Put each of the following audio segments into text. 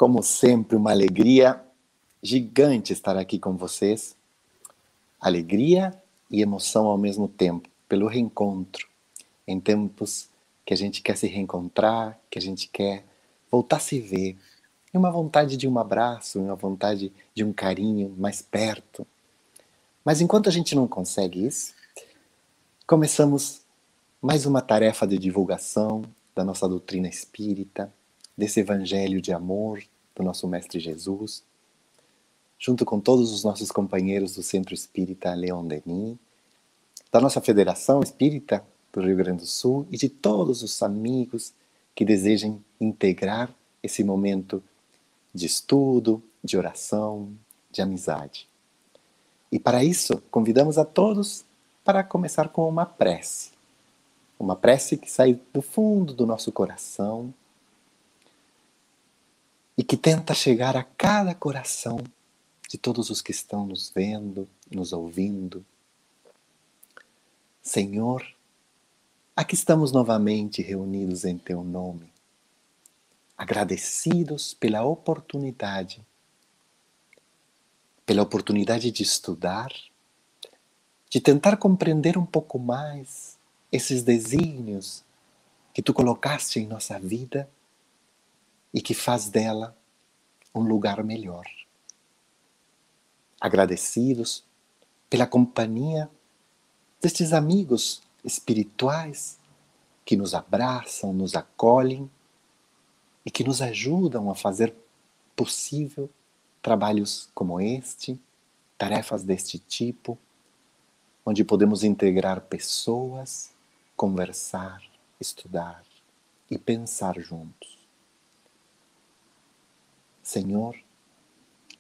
Como sempre, uma alegria gigante estar aqui com vocês. Alegria e emoção ao mesmo tempo, pelo reencontro. Em tempos que a gente quer se reencontrar, que a gente quer voltar a se ver. E uma vontade de um abraço, uma vontade de um carinho mais perto. Mas enquanto a gente não consegue isso, começamos mais uma tarefa de divulgação da nossa doutrina espírita, desse evangelho de amor do nosso Mestre Jesus, junto com todos os nossos companheiros do Centro Espírita Leon Denis, da nossa Federação Espírita do Rio Grande do Sul e de todos os amigos que desejem integrar esse momento de estudo, de oração, de amizade. E para isso, convidamos a todos para começar com uma prece. Uma prece que sai do fundo do nosso coração e que tenta chegar a cada coração de todos os que estão nos vendo, nos ouvindo. Senhor, aqui estamos novamente reunidos em Teu nome, agradecidos pela oportunidade de estudar, de tentar compreender um pouco mais esses desígnios que Tu colocaste em nossa vida e que faz dela um lugar melhor. Agradecidos pela companhia destes amigos espirituais que nos abraçam, nos acolhem e que nos ajudam a fazer possível trabalhos como este, tarefas deste tipo, onde podemos integrar pessoas, conversar, estudar e pensar juntos. Senhor,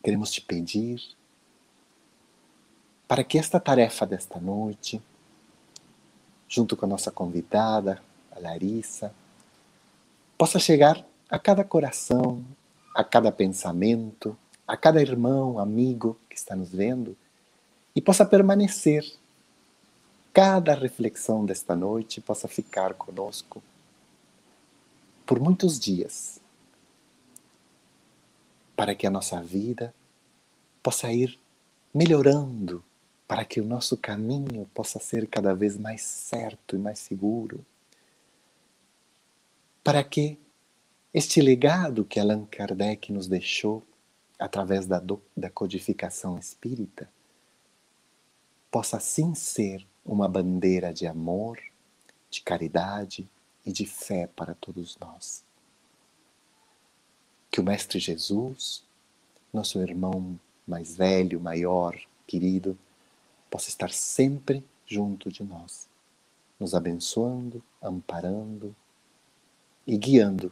queremos Te pedir para que esta tarefa desta noite, junto com a nossa convidada, a Larissa, possa chegar a cada coração, a cada pensamento, a cada irmão, amigo que está nos vendo e possa permanecer. Cada reflexão desta noite possa ficar conosco por muitos dias, para que a nossa vida possa ir melhorando, para que o nosso caminho possa ser cada vez mais certo e mais seguro, para que este legado que Allan Kardec nos deixou através da codificação espírita possa sim ser uma bandeira de amor, de caridade e de fé para todos nós. Que o Mestre Jesus, nosso irmão mais velho, maior, querido, possa estar sempre junto de nós, nos abençoando, amparando e guiando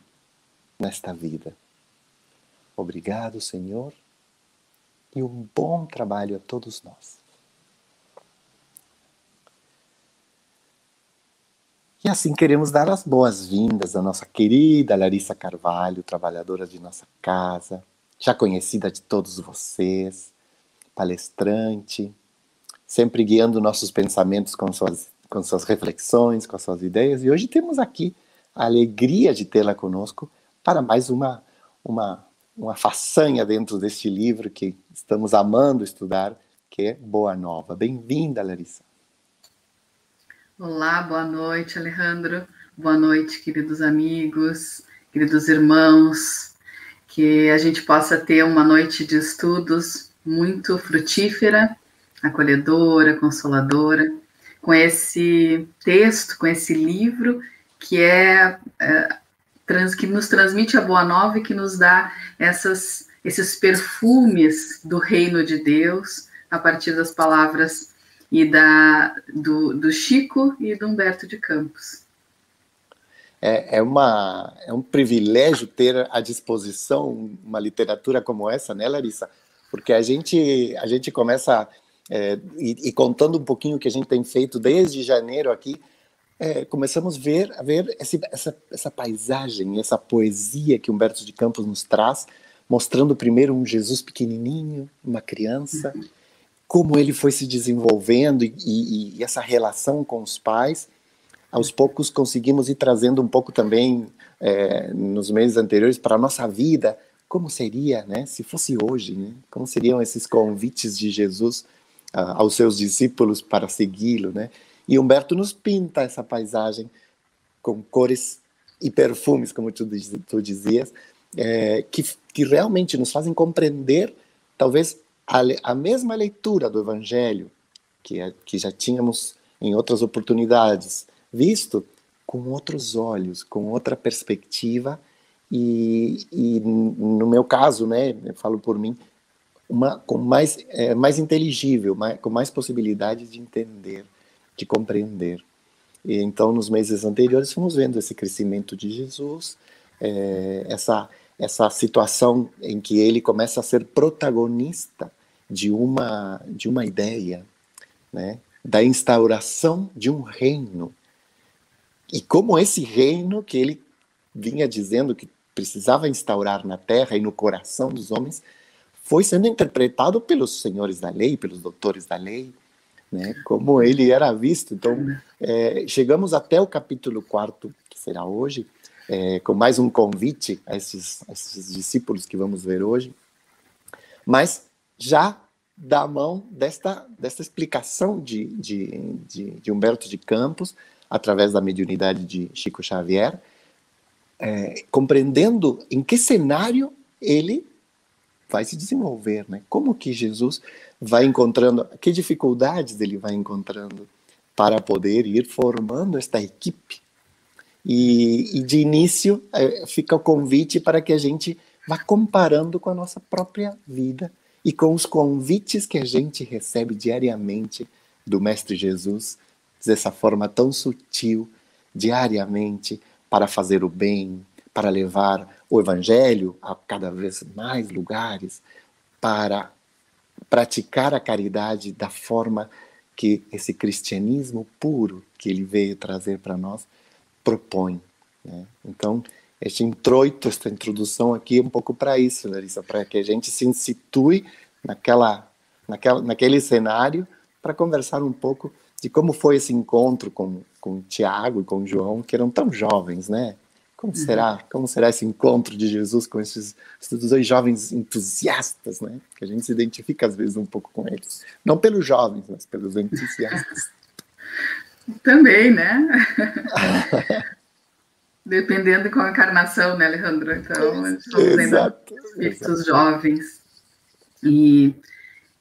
nesta vida. Obrigado, Senhor, e um bom trabalho a todos nós. E assim queremos dar as boas-vindas à nossa querida Larissa Carvalho, trabalhadora de nossa casa, já conhecida de todos vocês, palestrante, sempre guiando nossos pensamentos com suas reflexões, com suas ideias. E hoje temos aqui a alegria de tê-la conosco para mais uma façanha dentro deste livro que estamos amando estudar, que é Boa Nova. Bem-vinda, Larissa. Olá, boa noite, Alejandro. Boa noite, queridos amigos, queridos irmãos. Que a gente possa ter uma noite de estudos muito frutífera, acolhedora, consoladora, com esse texto, com esse livro que que nos transmite a Boa Nova e que nos dá esses perfumes do reino de Deus a partir das palavras e do Chico e do Humberto de Campos. É um privilégio ter à disposição uma literatura como essa, né, Larissa? Porque a gente começa, e contando um pouquinho o que a gente tem feito desde janeiro aqui, começamos a ver essa paisagem, essa poesia que Humberto de Campos nos traz, mostrando primeiro um Jesus pequenininho, uma criança, como ele foi se desenvolvendo e essa relação com os pais. Aos poucos conseguimos ir trazendo um pouco também, nos meses anteriores, para a nossa vida, como seria, né, se fosse hoje, né? Como seriam esses convites de Jesus aos seus discípulos para segui-lo, né? E Humberto nos pinta essa paisagem com cores e perfumes, como tu dizias, que realmente nos fazem compreender, talvez, a mesma leitura do Evangelho, que já tínhamos em outras oportunidades visto, com outros olhos, com outra perspectiva, e no meu caso, né, eu falo por mim, com mais inteligível, com mais possibilidade de entender, de compreender. E então, nos meses anteriores, fomos vendo esse crescimento de Jesus, essa situação em que ele começa a ser protagonista de uma ideia, né, da instauração de um reino. E como esse reino que ele vinha dizendo que precisava instaurar na terra e no coração dos homens, foi sendo interpretado pelos senhores da lei, pelos doutores da lei, né, como ele era visto. Então, chegamos até o capítulo 4, que será hoje, com mais um convite a esses discípulos que vamos ver hoje, mas já da mão desta explicação de Humberto de Campos, através da mediunidade de Chico Xavier, compreendendo em que cenário ele vai se desenvolver, né? Como que Jesus vai encontrando, que dificuldades ele vai encontrando para poder ir formando esta equipe. E de início fica o convite para que a gente vá comparando com a nossa própria vida e com os convites que a gente recebe diariamente do Mestre Jesus, dessa forma tão sutil, diariamente, para fazer o bem, para levar o Evangelho a cada vez mais lugares, para praticar a caridade da forma que esse cristianismo puro que ele veio trazer para nós propõe, né? Então, este introito, esta introdução aqui é um pouco para isso, Larissa, para que a gente se situe naquele cenário, para conversar um pouco de como foi esse encontro com Tiago e com João, que eram tão jovens, né? Como será esse encontro de Jesus com esses dois jovens entusiastas, né? Que a gente se identifica às vezes um pouco com eles. Não pelos jovens, mas pelos entusiastas. Também, né? Dependendo com a encarnação, né, Alejandro? Então, somos ainda espíritos jovens. E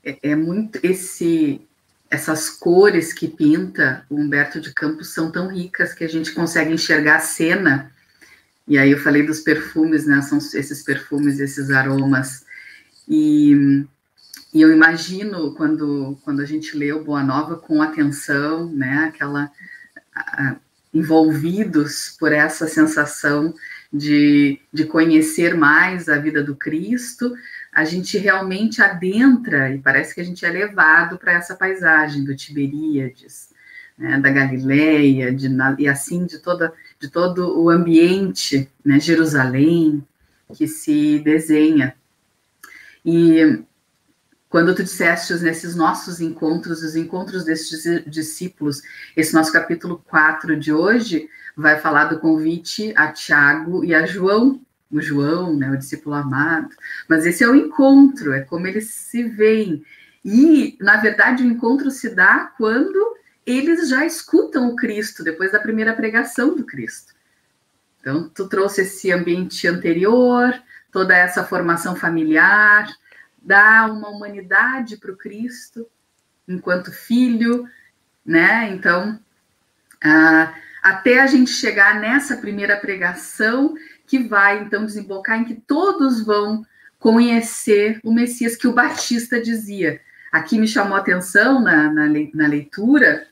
é muito essas cores que pinta o Humberto de Campos são tão ricas que a gente consegue enxergar a cena. E aí eu falei dos perfumes, né? São esses perfumes, esses aromas. E eu imagino quando a gente lê o Boa Nova com atenção, né? Envolvidos por essa sensação de conhecer mais a vida do Cristo, a gente realmente adentra e parece que a gente é levado para essa paisagem do Tiberíades, né, da Galileia, e assim de todo o ambiente, né, Jerusalém, que se desenha. E quando tu disseste nesses nossos encontros, os encontros desses discípulos, esse nosso capítulo 4 de hoje vai falar do convite a Tiago e a João, o João, né, o discípulo amado, mas esse é o encontro, é como eles se veem. E, na verdade, o encontro se dá quando eles já escutam o Cristo, depois da primeira pregação do Cristo. Então, tu trouxe esse ambiente anterior, toda essa formação familiar, dá uma humanidade para o Cristo, enquanto filho, né? Então, até a gente chegar nessa primeira pregação, que vai, então, desembocar em que todos vão conhecer o Messias que o Batista dizia. Aqui me chamou a atenção, na leitura,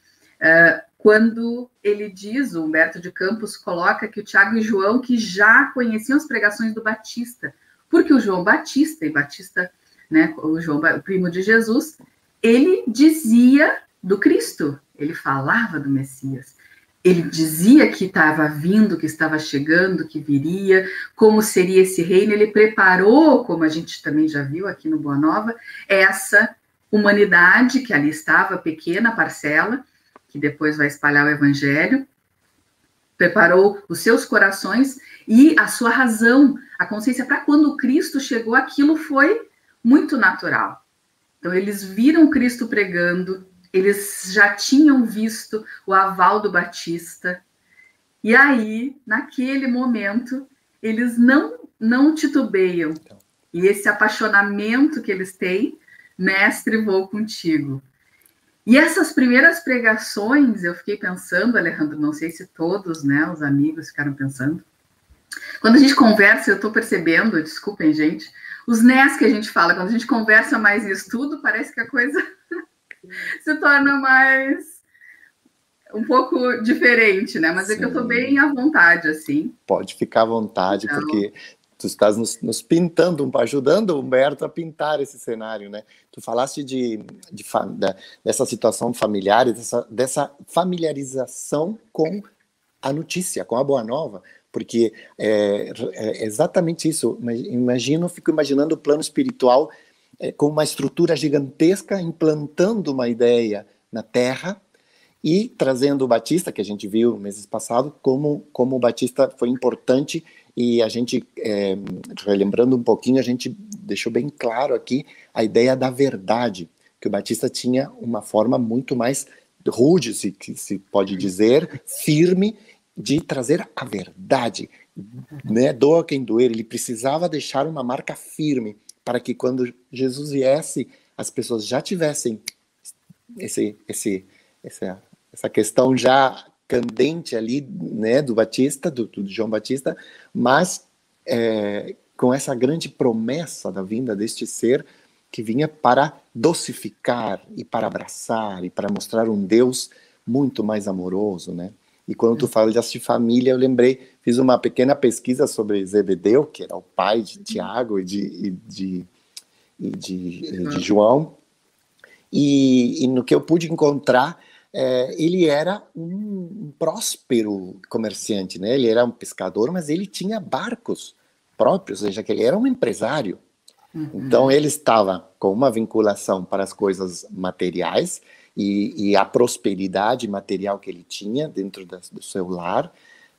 quando ele diz, o Humberto de Campos coloca que o Tiago e João, que já conheciam as pregações do Batista, porque o João Batista, né, o João, o primo de Jesus, ele dizia do Cristo, ele falava do Messias, ele dizia que estava vindo, que estava chegando, que viria, como seria esse reino, ele preparou, como a gente também já viu aqui no Boa Nova, essa humanidade que ali estava, pequena parcela, que depois vai espalhar o Evangelho, preparou os seus corações e a sua razão, a consciência, para quando Cristo chegou, aquilo foi muito natural. Então, eles viram Cristo pregando, eles já tinham visto o aval do Batista, e aí, naquele momento, eles não titubeiam. E esse apaixonamento que eles têm, mestre, vou contigo. E essas primeiras pregações, eu fiquei pensando, Alejandro, não sei se todos, né, os amigos ficaram pensando. Quando a gente conversa, eu estou percebendo, desculpem, gente, os nés que a gente fala, quando a gente conversa mais em estudo, parece que a coisa se torna mais um pouco diferente, né? Mas é que eu estou bem à vontade, assim. Pode ficar à vontade, então, porque tu estás nos pintando, ajudando o Humberto a pintar esse cenário, né? Tu falaste dessa situação familiar, dessa familiarização com a notícia, com a boa nova, porque é exatamente isso. Fico imaginando o plano espiritual com uma estrutura gigantesca, implantando uma ideia na Terra, e trazendo o Batista, que a gente viu meses passados, como o Batista foi importante, e a gente, relembrando um pouquinho, a gente deixou bem claro aqui a ideia da verdade, que o Batista tinha uma forma muito mais rude, se pode dizer, firme, de trazer a verdade, né? Doa quem doer. Ele precisava deixar uma marca firme, para que quando Jesus viesse, as pessoas já tivessem essa questão já candente ali, né, do Batista, do João Batista, mas com essa grande promessa da vinda deste ser que vinha para docificar e para abraçar e para mostrar um Deus muito mais amoroso, né? E quando tu fala de família, eu lembrei, fiz uma pequena pesquisa sobre Zebedeu, que era o pai de Tiago e de João, e no que eu pude encontrar, ele era um próspero comerciante, né? Ele era um pescador, mas ele tinha barcos próprios, ou seja, que ele era um empresário. Então ele estava com uma vinculação para as coisas materiais e a prosperidade material que ele tinha dentro do seu lar,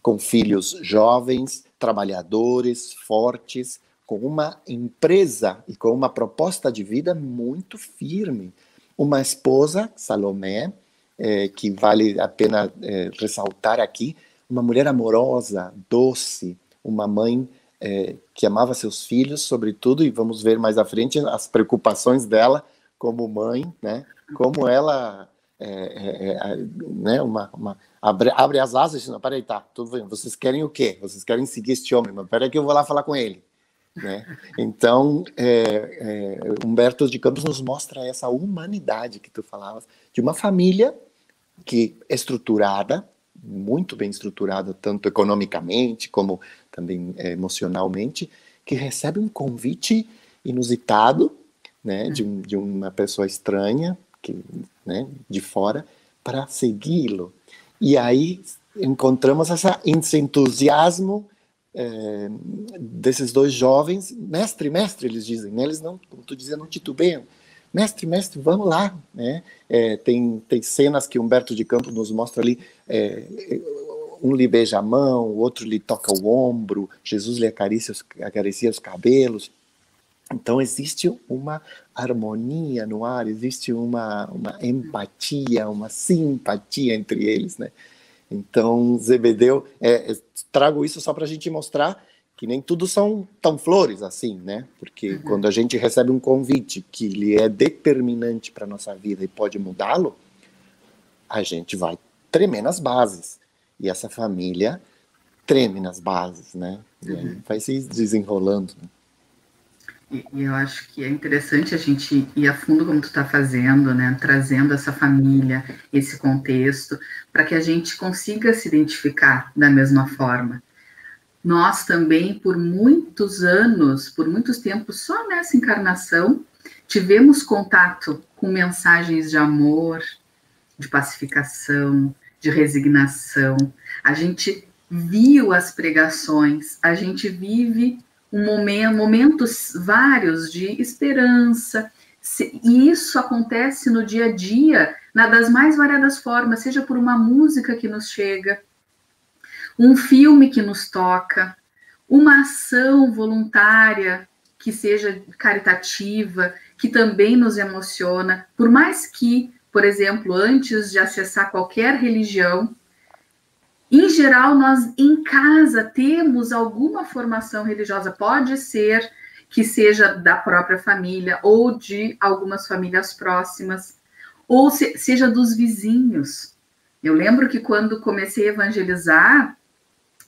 com filhos jovens, trabalhadores, fortes, com uma empresa e com uma proposta de vida muito firme. Uma esposa, Salomé, que vale a pena ressaltar aqui, uma mulher amorosa, doce, uma mãe que amava seus filhos, sobretudo, e vamos ver mais à frente as preocupações dela como mãe, né? Como ela né? Abre as asas e diz, não, peraí, tá, tudo bem, vocês querem o quê? Vocês querem seguir este homem, mas peraí que eu vou lá falar com ele. Né? Então, Humberto de Campos nos mostra essa humanidade que tu falavas, de uma família que é estruturada, muito bem estruturada, tanto economicamente como também emocionalmente, que recebe um convite inusitado, né, de uma pessoa estranha, né, de fora, para segui-lo. E aí encontramos esse entusiasmo desses dois jovens. Mestre, eles dizem, né? Eles não, como tu dizia, não titubeiam. Mestre, vamos lá, né? Tem cenas que Humberto de Campos nos mostra ali, um lhe beija a mão, o outro lhe toca o ombro, Jesus lhe acaricia os cabelos. Então existe uma harmonia no ar, existe uma empatia, uma simpatia entre eles, né? Então, Zebedeu, trago isso só para a gente mostrar que nem tudo são tão flores assim, né? Porque quando a gente recebe um convite que ele é determinante para a nossa vida e pode mudá-lo, a gente vai tremer nas bases. E essa família treme nas bases, né? E aí vai se desenrolando, né? E eu acho que é interessante a gente ir a fundo como tu está fazendo, né? Trazendo essa família, esse contexto, para que a gente consiga se identificar da mesma forma. Nós também, por muitos anos, por muitos tempos, só nessa encarnação, tivemos contato com mensagens de amor, de pacificação, de resignação. A gente viu as pregações, a gente vive momentos vários de esperança, e isso acontece no dia a dia, das mais variadas formas, seja por uma música que nos chega, um filme que nos toca, uma ação voluntária que seja caritativa, que também nos emociona, por mais que, por exemplo, antes de acessar qualquer religião, em geral, nós em casa temos alguma formação religiosa, pode ser que seja da própria família ou de algumas famílias próximas, ou seja dos vizinhos. Eu lembro que quando comecei a evangelizar,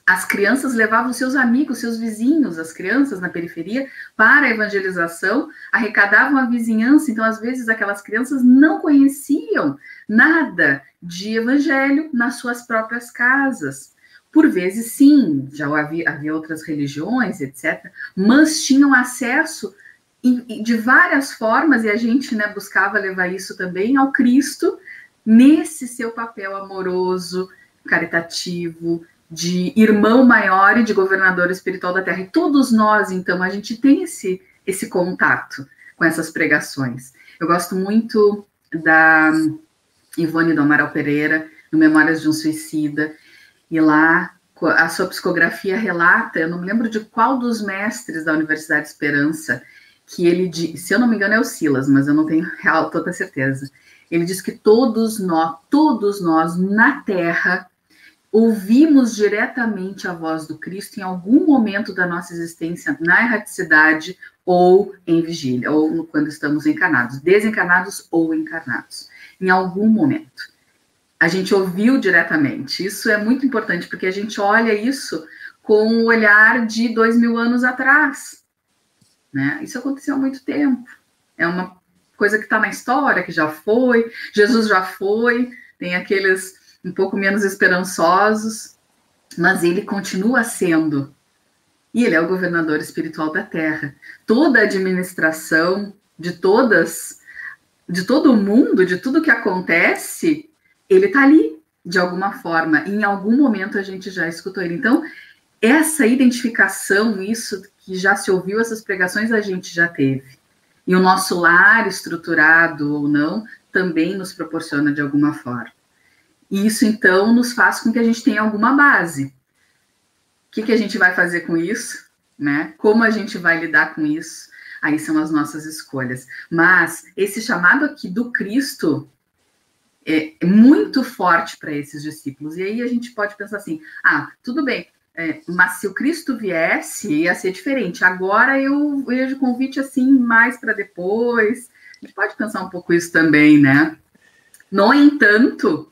as crianças levavam seus amigos, seus vizinhos, as crianças na periferia, para a evangelização, arrecadavam a vizinhança, então, às vezes, aquelas crianças não conheciam nada de evangelho nas suas próprias casas. Por vezes, sim, já havia outras religiões, etc., mas tinham acesso de várias formas, e a gente, né, buscava levar isso também ao Cristo, nesse seu papel amoroso, caritativo, de irmão maior e de governador espiritual da Terra. E todos nós, então, a gente tem esse contato com essas pregações. Eu gosto muito da Ivone do Amaral Pereira, no Memórias de um Suicida, e lá a sua psicografia relata, eu não me lembro de qual dos mestres da Universidade Esperança, que ele, se eu não me engano é o Silas, mas eu não tenho toda certeza, ele diz que todos nós na Terra ouvimos diretamente a voz do Cristo em algum momento da nossa existência na erraticidade ou em vigília, ou quando estamos encarnados, desencarnados ou encarnados, em algum momento. A gente ouviu diretamente. Isso é muito importante, porque a gente olha isso com o olhar de 2000 anos atrás, né? Isso aconteceu há muito tempo. É uma coisa que está na história, que já foi, Jesus já foi, tem aqueles um pouco menos esperançosos, mas ele continua sendo. E ele é o governador espiritual da Terra. Toda a administração de todo o mundo, de tudo que acontece, ele está ali, de alguma forma. Em algum momento a gente já escutou ele. Então, essa identificação, isso que já se ouviu, essas pregações, a gente já teve. E o nosso lar, estruturado ou não, também nos proporciona de alguma forma. E isso, então, nos faz com que a gente tenha alguma base. O que a gente vai fazer com isso, né? Como a gente vai lidar com isso? Aí são as nossas escolhas. Mas esse chamado aqui do Cristo é muito forte para esses discípulos. E aí a gente pode pensar assim, tudo bem, mas se o Cristo viesse, ia ser diferente. Agora eu vejo o convite assim, mais para depois. A gente pode pensar um pouco isso também, né? No entanto,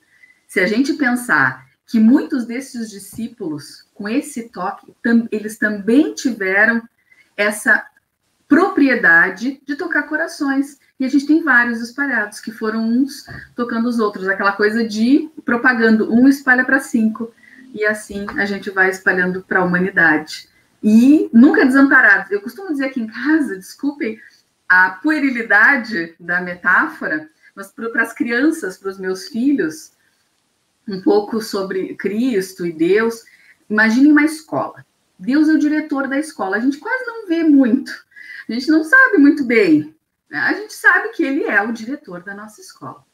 se a gente pensar que muitos desses discípulos, com esse toque, eles também tiveram essa propriedade de tocar corações. E a gente tem vários espalhados, que foram uns tocando os outros. Aquela coisa de propagando, um espalha para 5. E assim a gente vai espalhando para a humanidade. E nunca desamparados. Eu costumo dizer aqui em casa, desculpem a puerilidade da metáfora, mas para as crianças, para os meus filhos, um pouco sobre Cristo e Deus. Imagine uma escola. Deus é o diretor da escola. A gente quase não vê muito. A gente não sabe muito bem. Né? A gente sabe que ele é o diretor da nossa escola.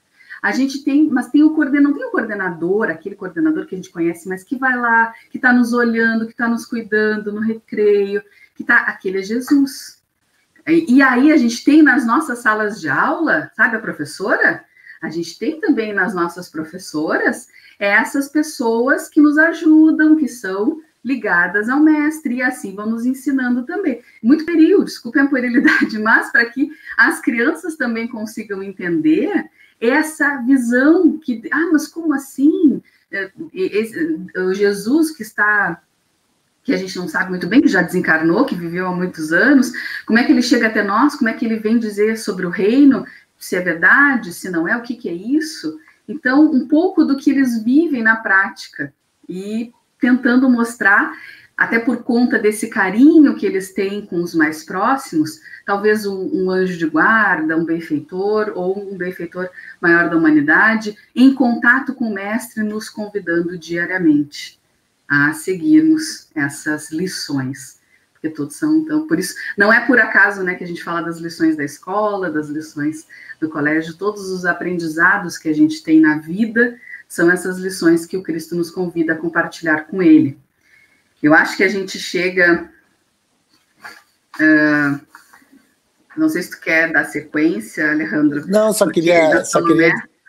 A gente tem, mas tem não tem o coordenador, aquele coordenador que a gente conhece, mas que vai lá, que está nos olhando, que está nos cuidando no recreio, aquele é Jesus. E aí a gente tem nas nossas salas de aula, sabe a professora? A gente tem também nas nossas professoras essas pessoas que nos ajudam, que são ligadas ao mestre, e assim vão nos ensinando também. Muito período, desculpem a puerilidade, mas para que as crianças também consigam entender essa visão que, mas como assim? O Jesus que a gente não sabe muito bem, que já desencarnou, que viveu há muitos anos, como é que ele chega até nós, como é que ele vem dizer sobre o reino, se é verdade, se não é, o que é isso? Então, um pouco do que eles vivem na prática, e tentando mostrar, até por conta desse carinho que eles têm com os mais próximos, talvez um anjo de guarda, um benfeitor, ou um benfeitor maior da humanidade, em contato com o mestre, nos convidando diariamente a seguirmos essas lições, porque todos são, então, por isso, não é por acaso, né, que a gente fala das lições da escola, das lições do colégio, todos os aprendizados que a gente tem na vida são essas lições que o Cristo nos convida a compartilhar com ele. Eu acho que a gente chega... não sei se tu quer dar sequência, Alejandro. Não, só queria...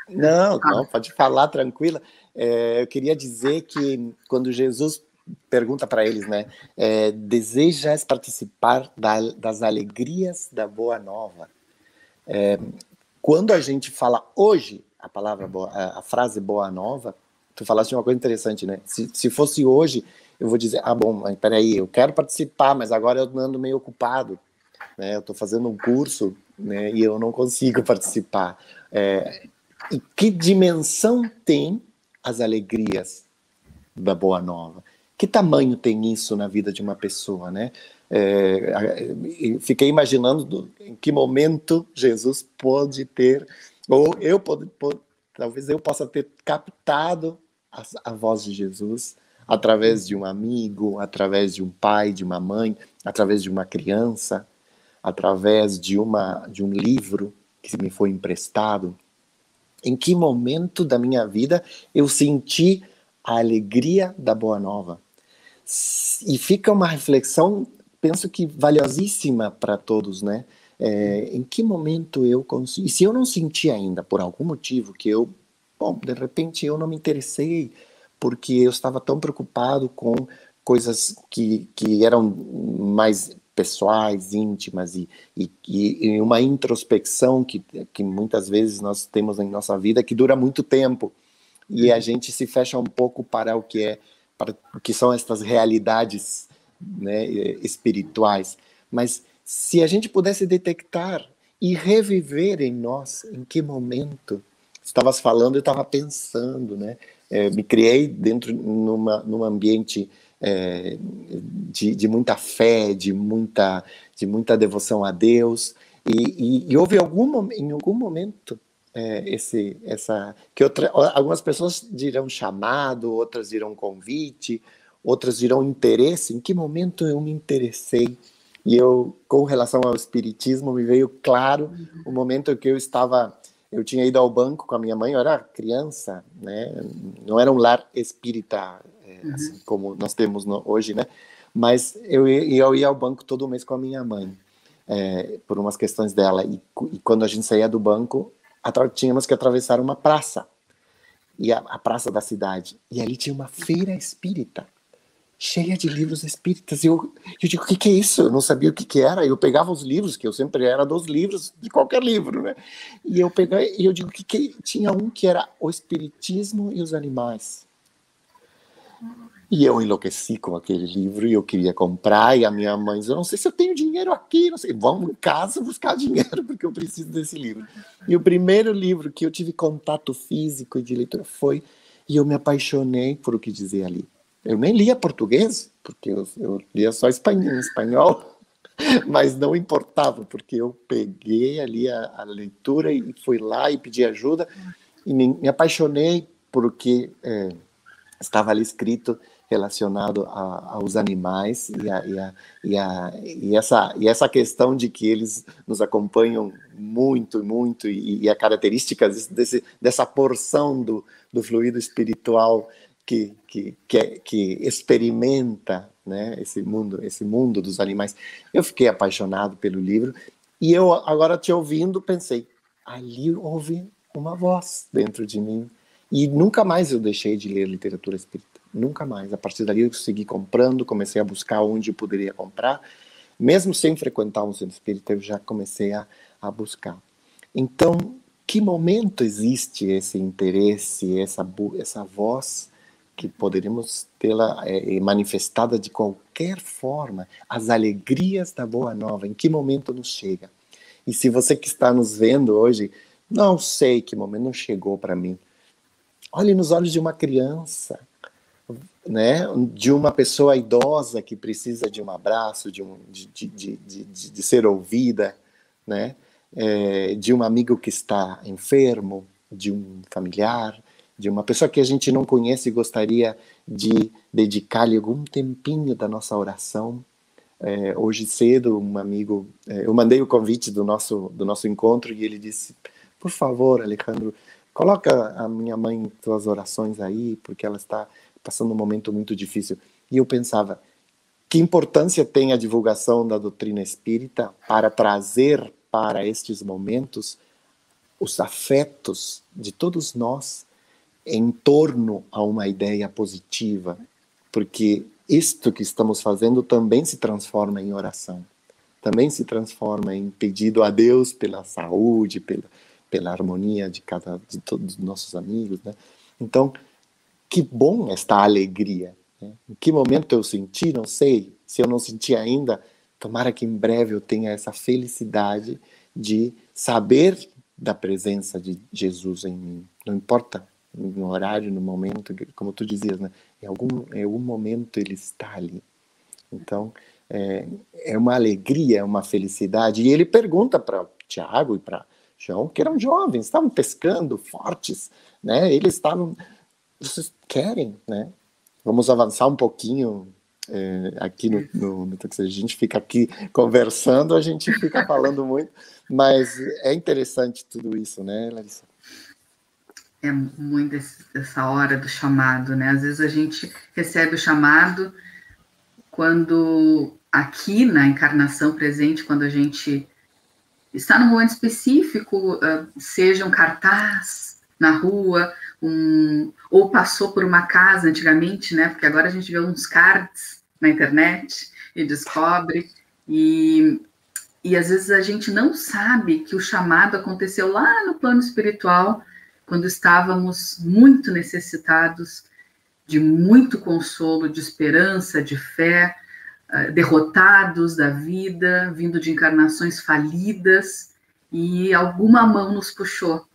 Não, Fala. não, pode falar, tranquila. Eu queria dizer que quando Jesus pergunta para eles, né, desejas participar das alegrias da Boa Nova? Quando a gente fala hoje a frase Boa Nova, tu falaste uma coisa interessante, né? Se fosse hoje, eu vou dizer, bom, mas peraí, eu quero participar, mas agora eu ando meio ocupado, né? Eu estou fazendo um curso, né, e eu não consigo participar. E que dimensão tem as alegrias da Boa Nova? Que tamanho tem isso na vida de uma pessoa, né? Fiquei imaginando em que momento Jesus pode ter, ou talvez eu possa ter captado a voz de Jesus através de um amigo, através de um pai, de uma mãe, através de uma criança, através de um livro que me foi emprestado. Em que momento da minha vida eu senti a alegria da Boa Nova? E fica uma reflexão, penso que valiosíssima para todos, né? Em que momento eu consigo... E se eu não senti ainda, por algum motivo, de repente eu não me interessei, porque eu estava tão preocupado com coisas que eram mais pessoais, íntimas, e uma introspecção que muitas vezes nós temos em nossa vida, que dura muito tempo, e a gente se fecha um pouco para o que são estas realidades, né, espirituais. Mas se a gente pudesse detectar e reviver em nós, em que momento estavas falando, eu estava pensando, né? Me criei num ambiente de muita fé, de muita devoção a Deus, e houve em algum momento algumas pessoas dirão chamado, outras dirão convite, outras dirão interesse. Em que momento eu me interessei? E com relação ao espiritismo, me veio claro o momento em que eu tinha ido ao banco com a minha mãe, eu era criança, né? Não era um lar espírita, assim como nós temos hoje, né? Mas eu ia ao banco todo mês com a minha mãe, por umas questões dela. E quando a gente saía do banco, tínhamos que atravessar uma praça, e a praça da cidade, e ali tinha uma feira espírita, cheia de livros espíritas, e eu digo, o que é isso? Eu não sabia o que era, eu pegava os livros, que eu sempre era dos livros, de qualquer livro, né? E eu peguei, e eu digo, tinha um que era o Espiritismo e os Animais. E eu enlouqueci com aquele livro, e eu queria comprar, e a minha mãe disse, eu não sei se eu tenho dinheiro aqui, não sei, vamos em casa buscar dinheiro, porque eu preciso desse livro. E o primeiro livro que eu tive contato físico e de leitura e eu me apaixonei por o que dizia ali. Eu nem lia português, porque eu lia só espanhol, mas não importava, porque eu peguei ali a leitura e fui lá e pedi ajuda, e me apaixonei porque estava ali escrito relacionado aos animais e essa questão de que eles nos acompanham muito, muito, e a característica dessa porção do fluido espiritual que experimenta, né, esse mundo dos animais. Eu fiquei apaixonado pelo livro, e eu agora te ouvindo pensei, ali houve uma voz dentro de mim, e nunca mais eu deixei de ler literatura espírita, nunca mais. A partir dali eu segui comprando, comecei a buscar onde eu poderia comprar, mesmo sem frequentar um centro espírita, eu já comecei a buscar. Então, que momento existe esse interesse, essa voz que poderíamos tê-la manifestada de qualquer forma, as alegrias da Boa Nova, em que momento nos chega? E se você que está nos vendo hoje, não sei que momento, não chegou para mim, olhe nos olhos de uma criança, né? De uma pessoa idosa que precisa de um abraço, de ser ouvida, né? De um amigo que está enfermo, de um familiar, de uma pessoa que a gente não conhece e gostaria de dedicar-lhe algum tempinho da nossa oração. Hoje cedo, um amigo, eu mandei o convite do nosso encontro, e ele disse, por favor, Alejandro, coloca a minha mãe em tuas orações aí, porque ela está passando um momento muito difícil. E eu pensava, que importância tem a divulgação da doutrina espírita para trazer para estes momentos os afetos de todos nós em torno a uma ideia positiva, porque isto que estamos fazendo também se transforma em oração, também se transforma em pedido a Deus pela saúde, pela harmonia de todos os nossos amigos, né? Então, que bom esta alegria, né? Em que momento eu senti, não sei, se eu não senti ainda, tomara que em breve eu tenha essa felicidade de saber da presença de Jesus em mim, não importa no horário, no momento, como tu dizias, né? Em algum momento ele está ali. Então, é uma alegria, é uma felicidade. E ele pergunta para Tiago e para João, que eram jovens, estavam pescando, fortes, né? Eles estavam, vocês querem, né? Vamos avançar um pouquinho aqui no a gente fica aqui conversando, a gente fica falando muito, mas é interessante tudo isso, né, Larissa? É muito essa hora do chamado, né? Às vezes a gente recebe o chamado quando aqui na encarnação presente, quando a gente está num momento específico, seja um cartaz na rua, ou passou por uma casa antigamente, né? Porque agora a gente vê uns cards na internet e descobre, e às vezes a gente não sabe que o chamado aconteceu lá no plano espiritual, quando estávamos muito necessitados de muito consolo, de esperança, de fé, derrotados da vida, vindo de encarnações falidas, e alguma mão nos puxou.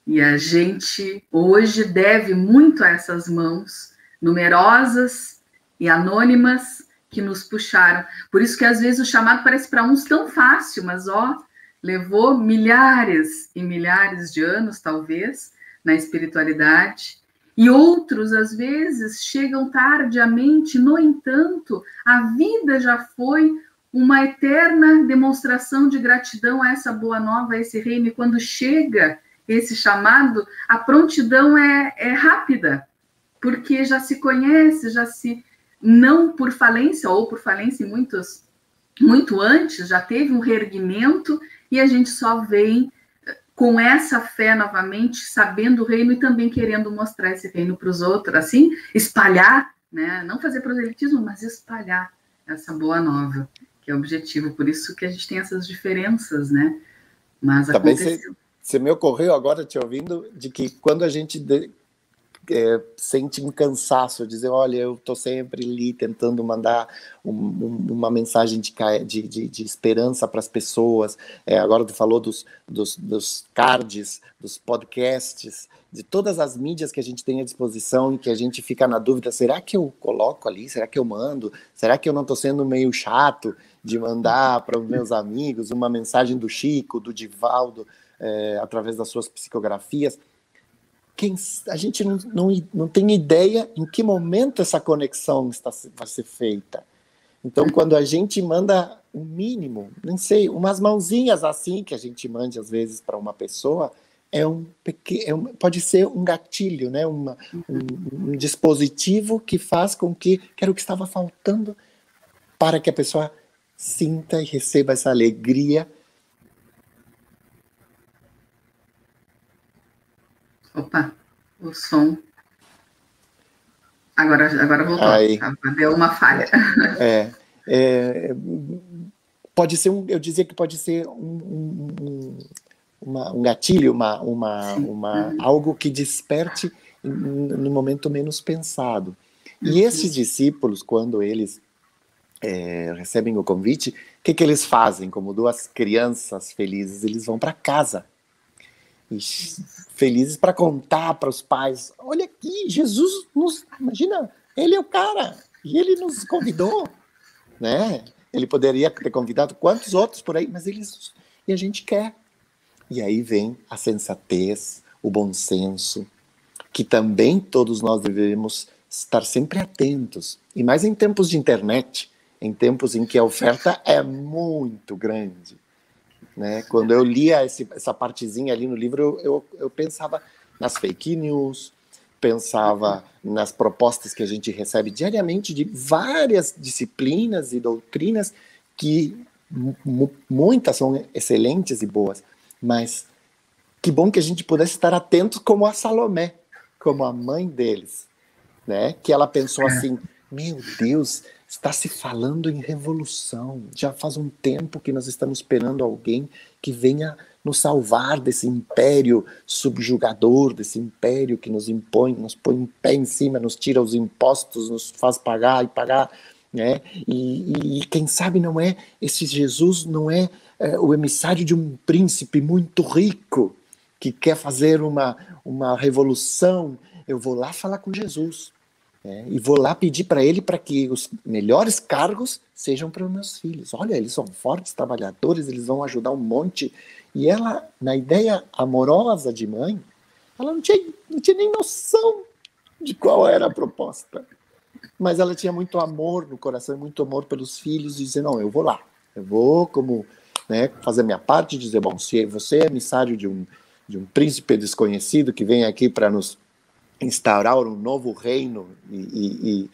E a gente hoje deve muito a essas mãos numerosas e anônimas que nos puxaram. Por isso que às vezes o chamado parece para uns tão fácil, mas levou milhares e milhares de anos, talvez, na espiritualidade. E outros, às vezes, chegam tardiamente. No entanto, a vida já foi uma eterna demonstração de gratidão a essa boa nova, a esse reino. E quando chega esse chamado, a prontidão é rápida, porque já se conhece, não por falência, ou por falência muito antes, já teve um reerguimento, e a gente só vem com essa fé novamente, sabendo o reino e também querendo mostrar esse reino para os outros, assim, espalhar, né? Não fazer proselitismo, mas espalhar essa boa nova, que é o objetivo. Por isso que a gente tem essas diferenças, né? Mas também aconteceu. Você me ocorreu agora, te ouvindo, de que quando a gente sente um cansaço, dizer, olha, eu estou sempre ali tentando mandar uma mensagem de esperança para as pessoas. Agora tu falou dos cards, dos podcasts, de todas as mídias que a gente tem à disposição e que a gente fica na dúvida, será que eu coloco ali? Será que eu mando? Será que eu não estou sendo meio chato de mandar para os meus amigos uma mensagem do Chico, do Divaldo, através das suas psicografias? A gente não tem ideia em que momento essa conexão vai ser feita. Então, quando a gente manda o mínimo, não sei, umas mãozinhas assim que a gente mande às vezes para uma pessoa, pode ser um gatilho, né? Um dispositivo que faz com que era o que estava faltando para que a pessoa sinta e receba essa alegria. Opa, o som. Agora voltou. Aí, deu uma falha. Pode ser eu dizia que pode ser um gatilho, algo que desperte no momento menos pensado. E esses discípulos, quando eles recebem o convite, o que eles fazem? Como duas crianças felizes, eles vão para casa. E felizes para contar para os pais, olha aqui, Jesus imagina, ele é o cara, e ele nos convidou, né? Ele poderia ter convidado quantos outros por aí, mas e a gente quer. E aí vem a sensatez, o bom senso, que também todos nós devemos estar sempre atentos, e mais em tempos de internet, em tempos em que a oferta é muito grande. Né? Quando eu lia essa partezinha ali no livro, eu pensava, nas fake news, pensava nas propostas que a gente recebe diariamente de várias disciplinas e doutrinas que muitas são excelentes e boas, mas que bom que a gente pudesse estar atento como a Salomé, como a mãe deles, né? Que ela pensou assim, meu Deus, está se falando em revolução, já faz um tempo que nós estamos esperando alguém que venha nos salvar desse império subjugador, desse império que nos impõe, nos põe um pé em cima, nos tira os impostos, nos faz pagar e pagar, né? E quem sabe não é, esse Jesus não é o emissário de um príncipe muito rico que quer fazer uma revolução. Eu vou lá falar com Jesus, e vou lá pedir para ele para que os melhores cargos sejam para os meus filhos. Olha, eles são fortes trabalhadores, eles vão ajudar um monte. E ela, na ideia amorosa de mãe, ela não tinha nem noção de qual era a proposta. Mas ela tinha muito amor no coração, muito amor pelos filhos, e dizer, não, eu vou lá. Eu vou como, né, fazer minha parte, dizer, bom, se você é emissário de um príncipe desconhecido que vem aqui para nos instaurar um novo reino e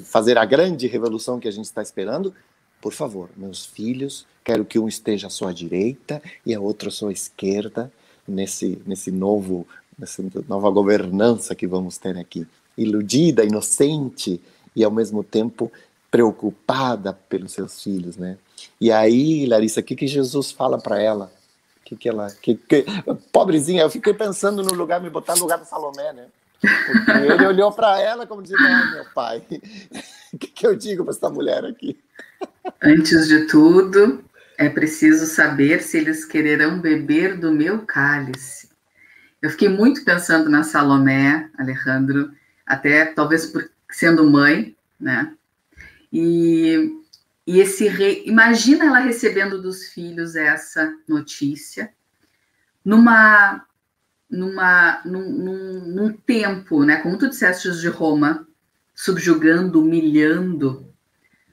fazer a grande revolução que a gente está esperando, por favor, meus filhos, quero que um esteja à sua direita e a outro à sua esquerda, nessa nova governança que vamos ter aqui. Iludida, inocente e, ao mesmo tempo, preocupada pelos seus filhos, né? E aí, Larissa, o que Jesus fala para ela? Pobrezinha, eu fiquei pensando no lugar, me botar no lugar da Salomé, né? Porque ele olhou para ela como dizendo, meu pai, o que eu digo para essa mulher aqui? Antes de tudo, é preciso saber se eles quererão beber do meu cálice. Eu fiquei muito pensando na Salomé, Alejandro, até talvez por sendo mãe, né? E esse rei, imagina ela recebendo dos filhos essa notícia, num tempo, né, como tu disseste, de Roma, subjugando, humilhando,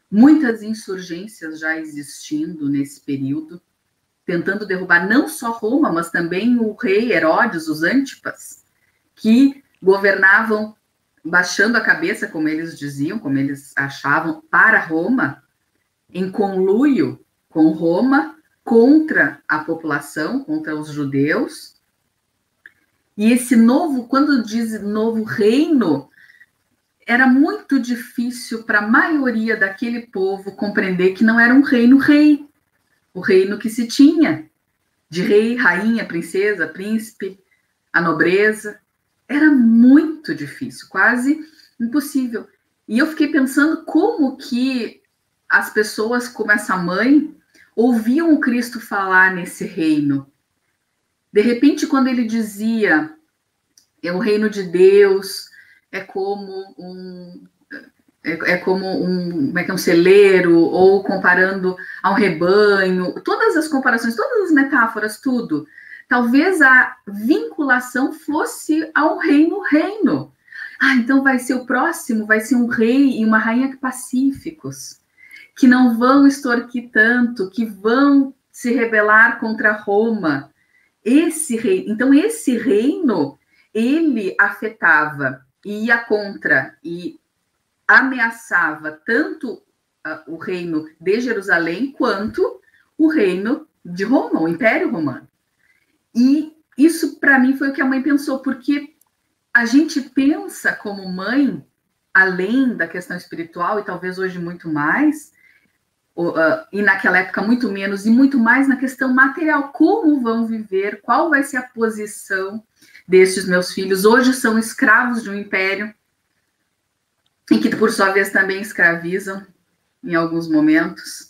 muitas insurgências já existindo nesse período, tentando derrubar não só Roma, mas também o rei Herodes, os Antipas, que governavam baixando a cabeça, como eles diziam, como eles achavam, para Roma, em conluio com Roma, contra a população, contra os judeus. E esse novo, quando diz novo reino, era muito difícil para a maioria daquele povo compreender que não era um reino rei, o reino que se tinha, de rei, rainha, princesa, príncipe, a nobreza. Era muito difícil, quase impossível. E eu fiquei pensando como que as pessoas, como essa mãe, ouviam o Cristo falar nesse reino. De repente, quando ele dizia, o reino de Deus é como um celeiro, ou comparando a um rebanho, todas as comparações, todas as metáforas, tudo. Talvez a vinculação fosse ao reino. Então vai ser o próximo, vai ser um rei e uma rainha pacíficos, que não vão extorquir tanto, que vão se rebelar contra Roma. Então esse reino, ele afetava e ia contra e ameaçava tanto o reino de Jerusalém quanto o reino de Roma, o Império Romano. E isso, para mim, foi o que a mãe pensou, porque a gente pensa como mãe, além da questão espiritual, e talvez hoje muito mais, e naquela época muito menos, e muito mais na questão material, como vão viver, qual vai ser a posição destes meus filhos. Hoje são escravos de um império, e que, por sua vez, também escravizam em alguns momentos.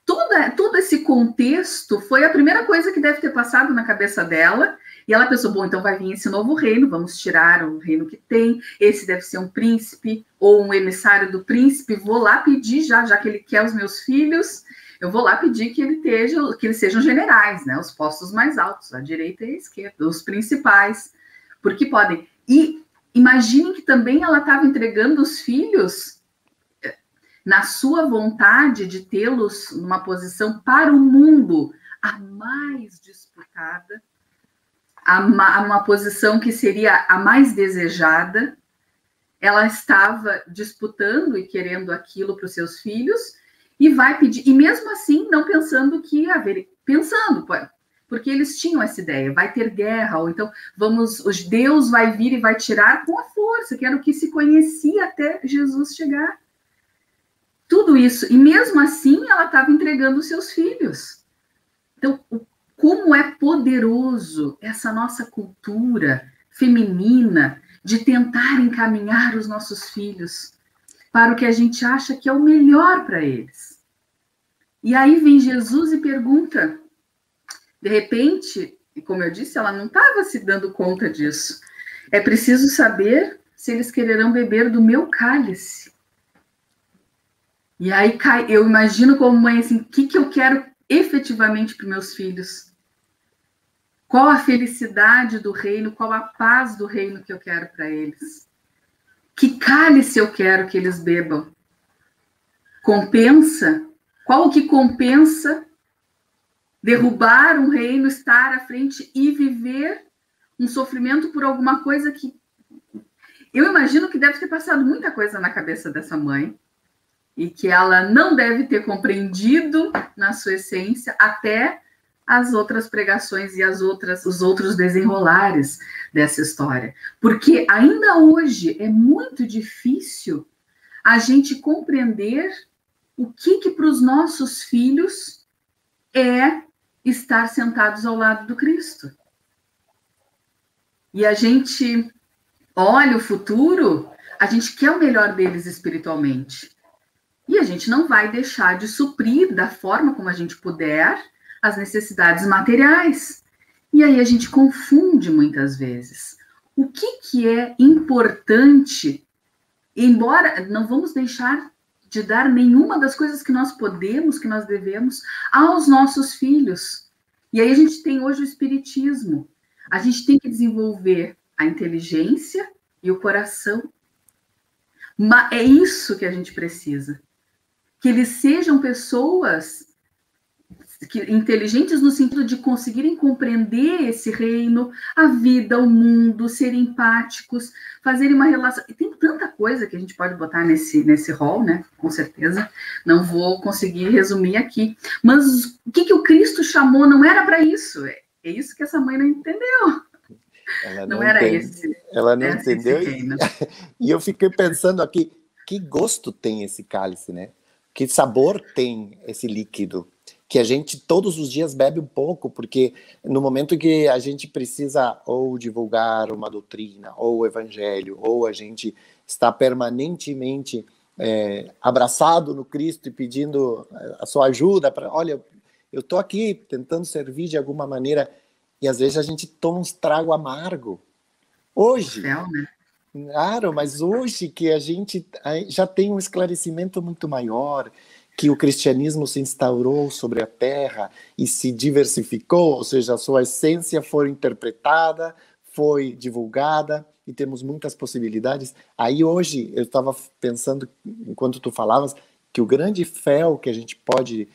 Todo esse contexto foi a primeira coisa que deve ter passado na cabeça dela, e ela pensou, bom, então vai vir esse novo reino, vamos tirar o reino que tem, esse deve ser um príncipe, ou um emissário do príncipe, vou lá pedir, já que ele quer os meus filhos, eu vou lá pedir que eles sejam generais, né, os postos mais altos, a direita e a esquerda, os principais, porque podem. E imaginem que também ela estava entregando os filhos na sua vontade de tê-los numa posição para o mundo a mais disputada, uma posição que seria a mais desejada, ela estava disputando e querendo aquilo para os seus filhos, e vai pedir, e mesmo assim não pensando que ia haver, pensando, porque eles tinham essa ideia, vai ter guerra, ou então Deus vai vir e vai tirar com a força, que era o que se conhecia até Jesus chegar. Tudo isso, e mesmo assim ela estava entregando os seus filhos. Então, como é poderoso essa nossa cultura feminina de tentar encaminhar os nossos filhos para o que a gente acha que é o melhor para eles. E aí vem Jesus e pergunta, de repente, e como eu disse, ela não estava se dando conta disso. É preciso saber se eles quererão beber do meu cálice. E aí eu imagino como mãe assim, o que eu quero efetivamente para meus filhos? Qual a felicidade do reino, qual a paz do reino que eu quero para eles? Que cálice eu quero que eles bebam? Compensa? Qual o que compensa derrubar um reino, estar à frente e viver um sofrimento por alguma coisa que... Eu imagino que deve ter passado muita coisa na cabeça dessa mãe e que ela não deve ter compreendido na sua essência até as outras pregações e os outros desenrolares dessa história. Porque ainda hoje é muito difícil a gente compreender o que para os nossos filhos é estar sentados ao lado do Cristo. E a gente olha o futuro, a gente quer o melhor deles espiritualmente. E a gente não vai deixar de suprir da forma como a gente puder as necessidades materiais. E aí a gente confunde muitas vezes. O que é importante, embora não vamos deixar de dar nenhuma das coisas que nós podemos, que nós devemos, aos nossos filhos. E aí a gente tem hoje o espiritismo. A gente tem que desenvolver a inteligência e o coração. Mas é isso que a gente precisa. Que eles sejam pessoas inteligentes no sentido de conseguirem compreender esse reino, a vida, o mundo, serem empáticos, fazerem uma relação. E tem tanta coisa que a gente pode botar nesse rol, né? Com certeza. Não vou conseguir resumir aqui. Mas o que o Cristo chamou não era para isso. É isso que essa mãe não entendeu. Ela não era esse. Ela não entendeu. E eu fiquei pensando aqui, que gosto tem esse cálice, né? Que sabor tem esse líquido? Que a gente todos os dias bebe um pouco, porque no momento que a gente precisa ou divulgar uma doutrina, ou o evangelho, ou a gente está permanentemente abraçado no Cristo e pedindo a sua ajuda, olha, eu estou aqui tentando servir de alguma maneira, e às vezes a gente toma um trago amargo. Hoje, claro, mas hoje que a gente já tem um esclarecimento muito maior, que o cristianismo se instaurou sobre a terra e se diversificou, ou seja, a sua essência foi interpretada, foi divulgada e temos muitas possibilidades. Aí hoje eu estava pensando, enquanto tu falavas, que o grande fel que a gente pode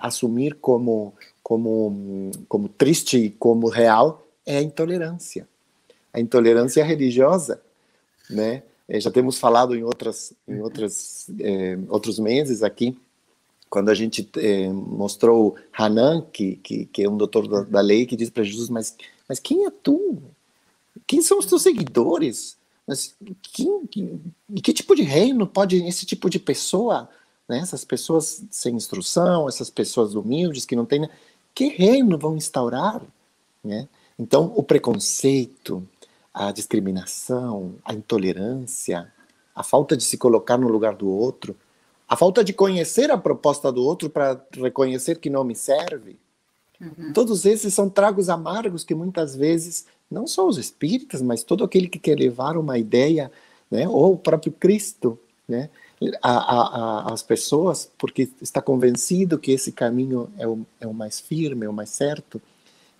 assumir como triste e como real é a intolerância. A intolerância religiosa, né? Já temos falado em outros meses aqui, quando a gente mostrou Hanan, que é um doutor da lei, que diz para Jesus, mas quem é tu? Quem são os teus seguidores? Mas que tipo de reino pode esse tipo de pessoa, né? Essas pessoas sem instrução, essas pessoas humildes que não têm... Que reino vão instaurar? Né? Então, o preconceito, a discriminação, a intolerância, a falta de se colocar no lugar do outro, a falta de conhecer a proposta do outro para reconhecer que não me serve. Todos esses são tragos amargos que muitas vezes, não só os espíritas, mas todo aquele que quer levar uma ideia, né, ou o próprio Cristo, né, às pessoas, porque está convencido que esse caminho é o mais firme, é o mais certo.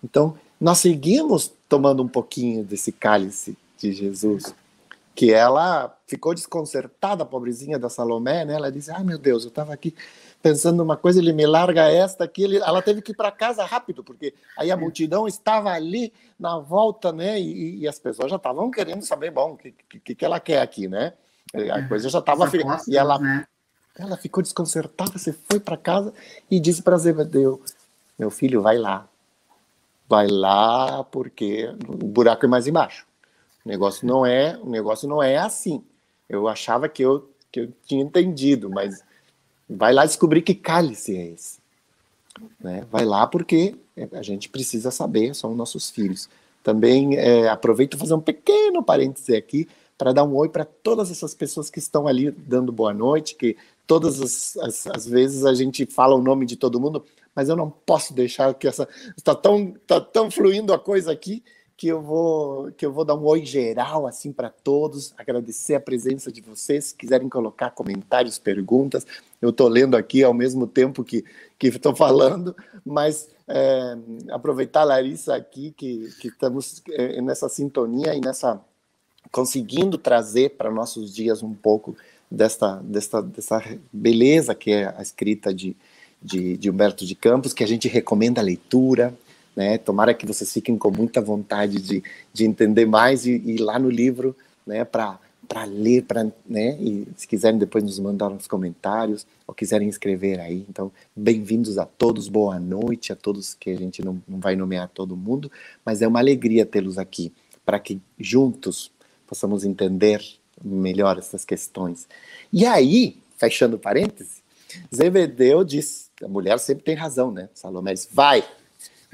Então, nós seguimos tomando um pouquinho desse cálice de Jesus, que ela ficou desconcertada, a pobrezinha da Salomé, né? Ela disse, meu Deus, eu estava aqui pensando numa coisa, ele me larga esta aqui, ela teve que ir para casa rápido, porque aí a multidão estava ali na volta, né? E as pessoas já estavam querendo saber, bom, o que ela quer aqui, né? A coisa já estava fria. E né? ela ficou desconcertada, você foi para casa e disse para Zebedeu, meu filho, vai lá, porque o buraco é mais embaixo. O negócio não é assim. Eu achava que eu tinha entendido, mas vai lá descobrir que cálice é esse. Né? Vai lá porque a gente precisa saber, são nossos filhos. Também aproveito para fazer um pequeno parêntese aqui para dar um oi para todas essas pessoas que estão ali dando boa noite, que todas as vezes a gente fala o nome de todo mundo, mas eu não posso deixar que tá tão fluindo a coisa aqui que eu vou dar um oi geral assim para todos, agradecer a presença de vocês. Se quiserem colocar comentários, perguntas, eu estou lendo aqui ao mesmo tempo que estou falando, mas aproveitar a Larissa aqui, que estamos nessa sintonia e conseguindo trazer para nossos dias um pouco dessa beleza que é a escrita de Humberto de Campos, que a gente recomenda a leitura, né? Tomara que vocês fiquem com muita vontade de entender mais e ir lá no livro, né? Para ler, né? E se quiserem depois nos mandar uns comentários ou quiserem escrever aí. Então, bem-vindos a todos, boa noite a todos, que a gente não vai nomear todo mundo, mas é uma alegria tê-los aqui, para que juntos possamos entender melhor essas questões. E aí, fechando parênteses, Zebedeu diz, a mulher sempre tem razão, né? Salomé diz, vai!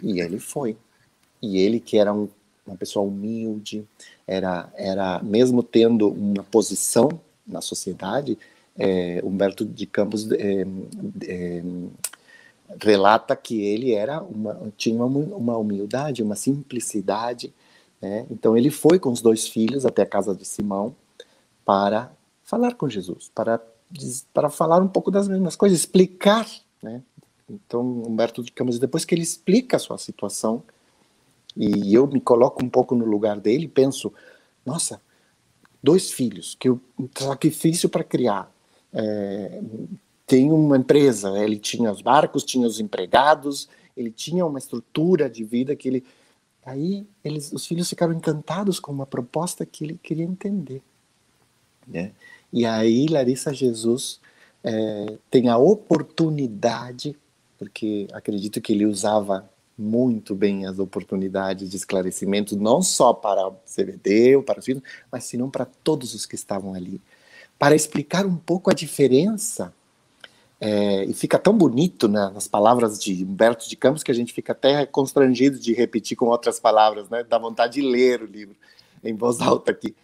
E ele foi. E ele, que era uma pessoa humilde, era mesmo tendo uma posição na sociedade, Humberto de Campos relata que ele tinha uma humildade, uma simplicidade, né? Então ele foi com os 2 filhos até a casa de Simão para falar com Jesus, para falar um pouco das mesmas coisas, explicar, né? Então, Humberto de Campos, depois que ele explica a sua situação, e eu me coloco um pouco no lugar dele, penso, nossa, 2 filhos, que um sacrifício para criar, tem uma empresa, ele tinha os barcos, tinha os empregados, ele tinha uma estrutura de vida que ele... Aí os filhos ficaram encantados com uma proposta que ele queria entender, né? E aí Larissa, Jesus tem a oportunidade, porque acredito que ele usava muito bem as oportunidades de esclarecimento, não só para Zebedeu, para os filhos, mas senão para todos os que estavam ali, para explicar um pouco a diferença. E fica tão bonito, né, nas palavras de Humberto de Campos, que a gente fica até constrangido de repetir com outras palavras, né? Dá vontade de ler o livro em voz alta aqui.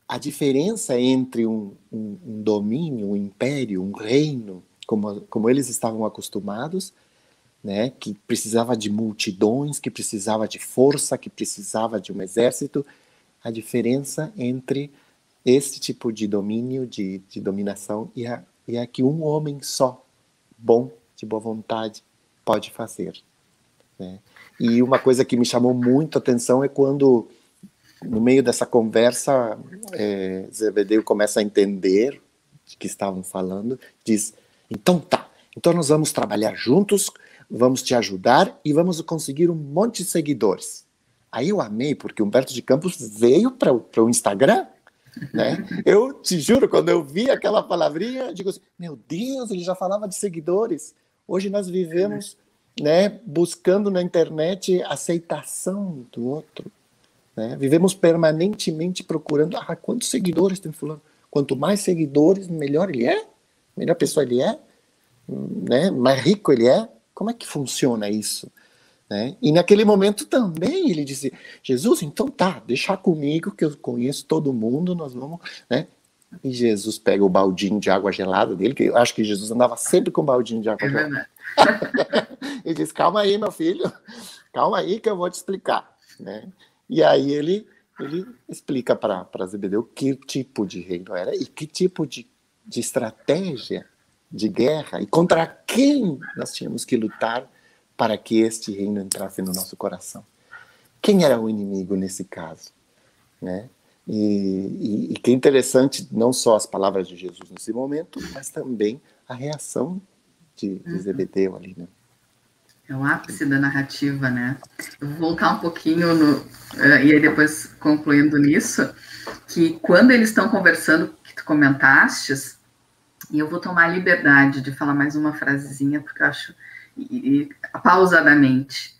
A diferença entre um domínio, um império, um reino, como eles estavam acostumados, né, que precisava de multidões, que precisava de força, que precisava de um exército, a diferença entre esse tipo de domínio, de dominação, e a que um homem só, bom, de boa vontade, pode fazer, né? E uma coisa que me chamou muito a atenção é quando, no meio dessa conversa, Zebedeu começa a entender de que estavam falando, diz, então nós vamos trabalhar juntos, vamos te ajudar e vamos conseguir um monte de seguidores. Aí eu amei, porque Humberto de Campos veio para o Instagram, né? Eu te juro, quando eu vi aquela palavrinha, eu digo assim, meu Deus, ele já falava de seguidores. Hoje nós vivemos, né, buscando na internet aceitação do outro, né? Vivemos permanentemente procurando, quantos seguidores tem fulano? Quanto mais seguidores, melhor ele é, melhor pessoa ele é, né? Mais rico ele é. Como é que funciona isso? Né? E naquele momento também ele disse, Jesus, então deixa comigo que eu conheço todo mundo, nós vamos, né? E Jesus pega o baldinho de água gelada dele, que eu acho que Jesus andava sempre com o baldinho de água gelada. E diz, calma aí, meu filho, calma aí que eu vou te explicar, né? E aí ele explica para Zebedeu que tipo de reino era e que tipo de estratégia de guerra e contra quem nós tínhamos que lutar para que este reino entrasse no nosso coração. Quem era o inimigo nesse caso, né? E que é interessante, não só as palavras de Jesus nesse momento, mas também a reação de Zebedeu ali, né? É o ápice da narrativa, né? Eu vou voltar um pouquinho e aí depois concluindo nisso, que quando eles estão conversando, que tu comentastes, e eu vou tomar a liberdade de falar mais uma frasezinha, porque eu acho, pausadamente.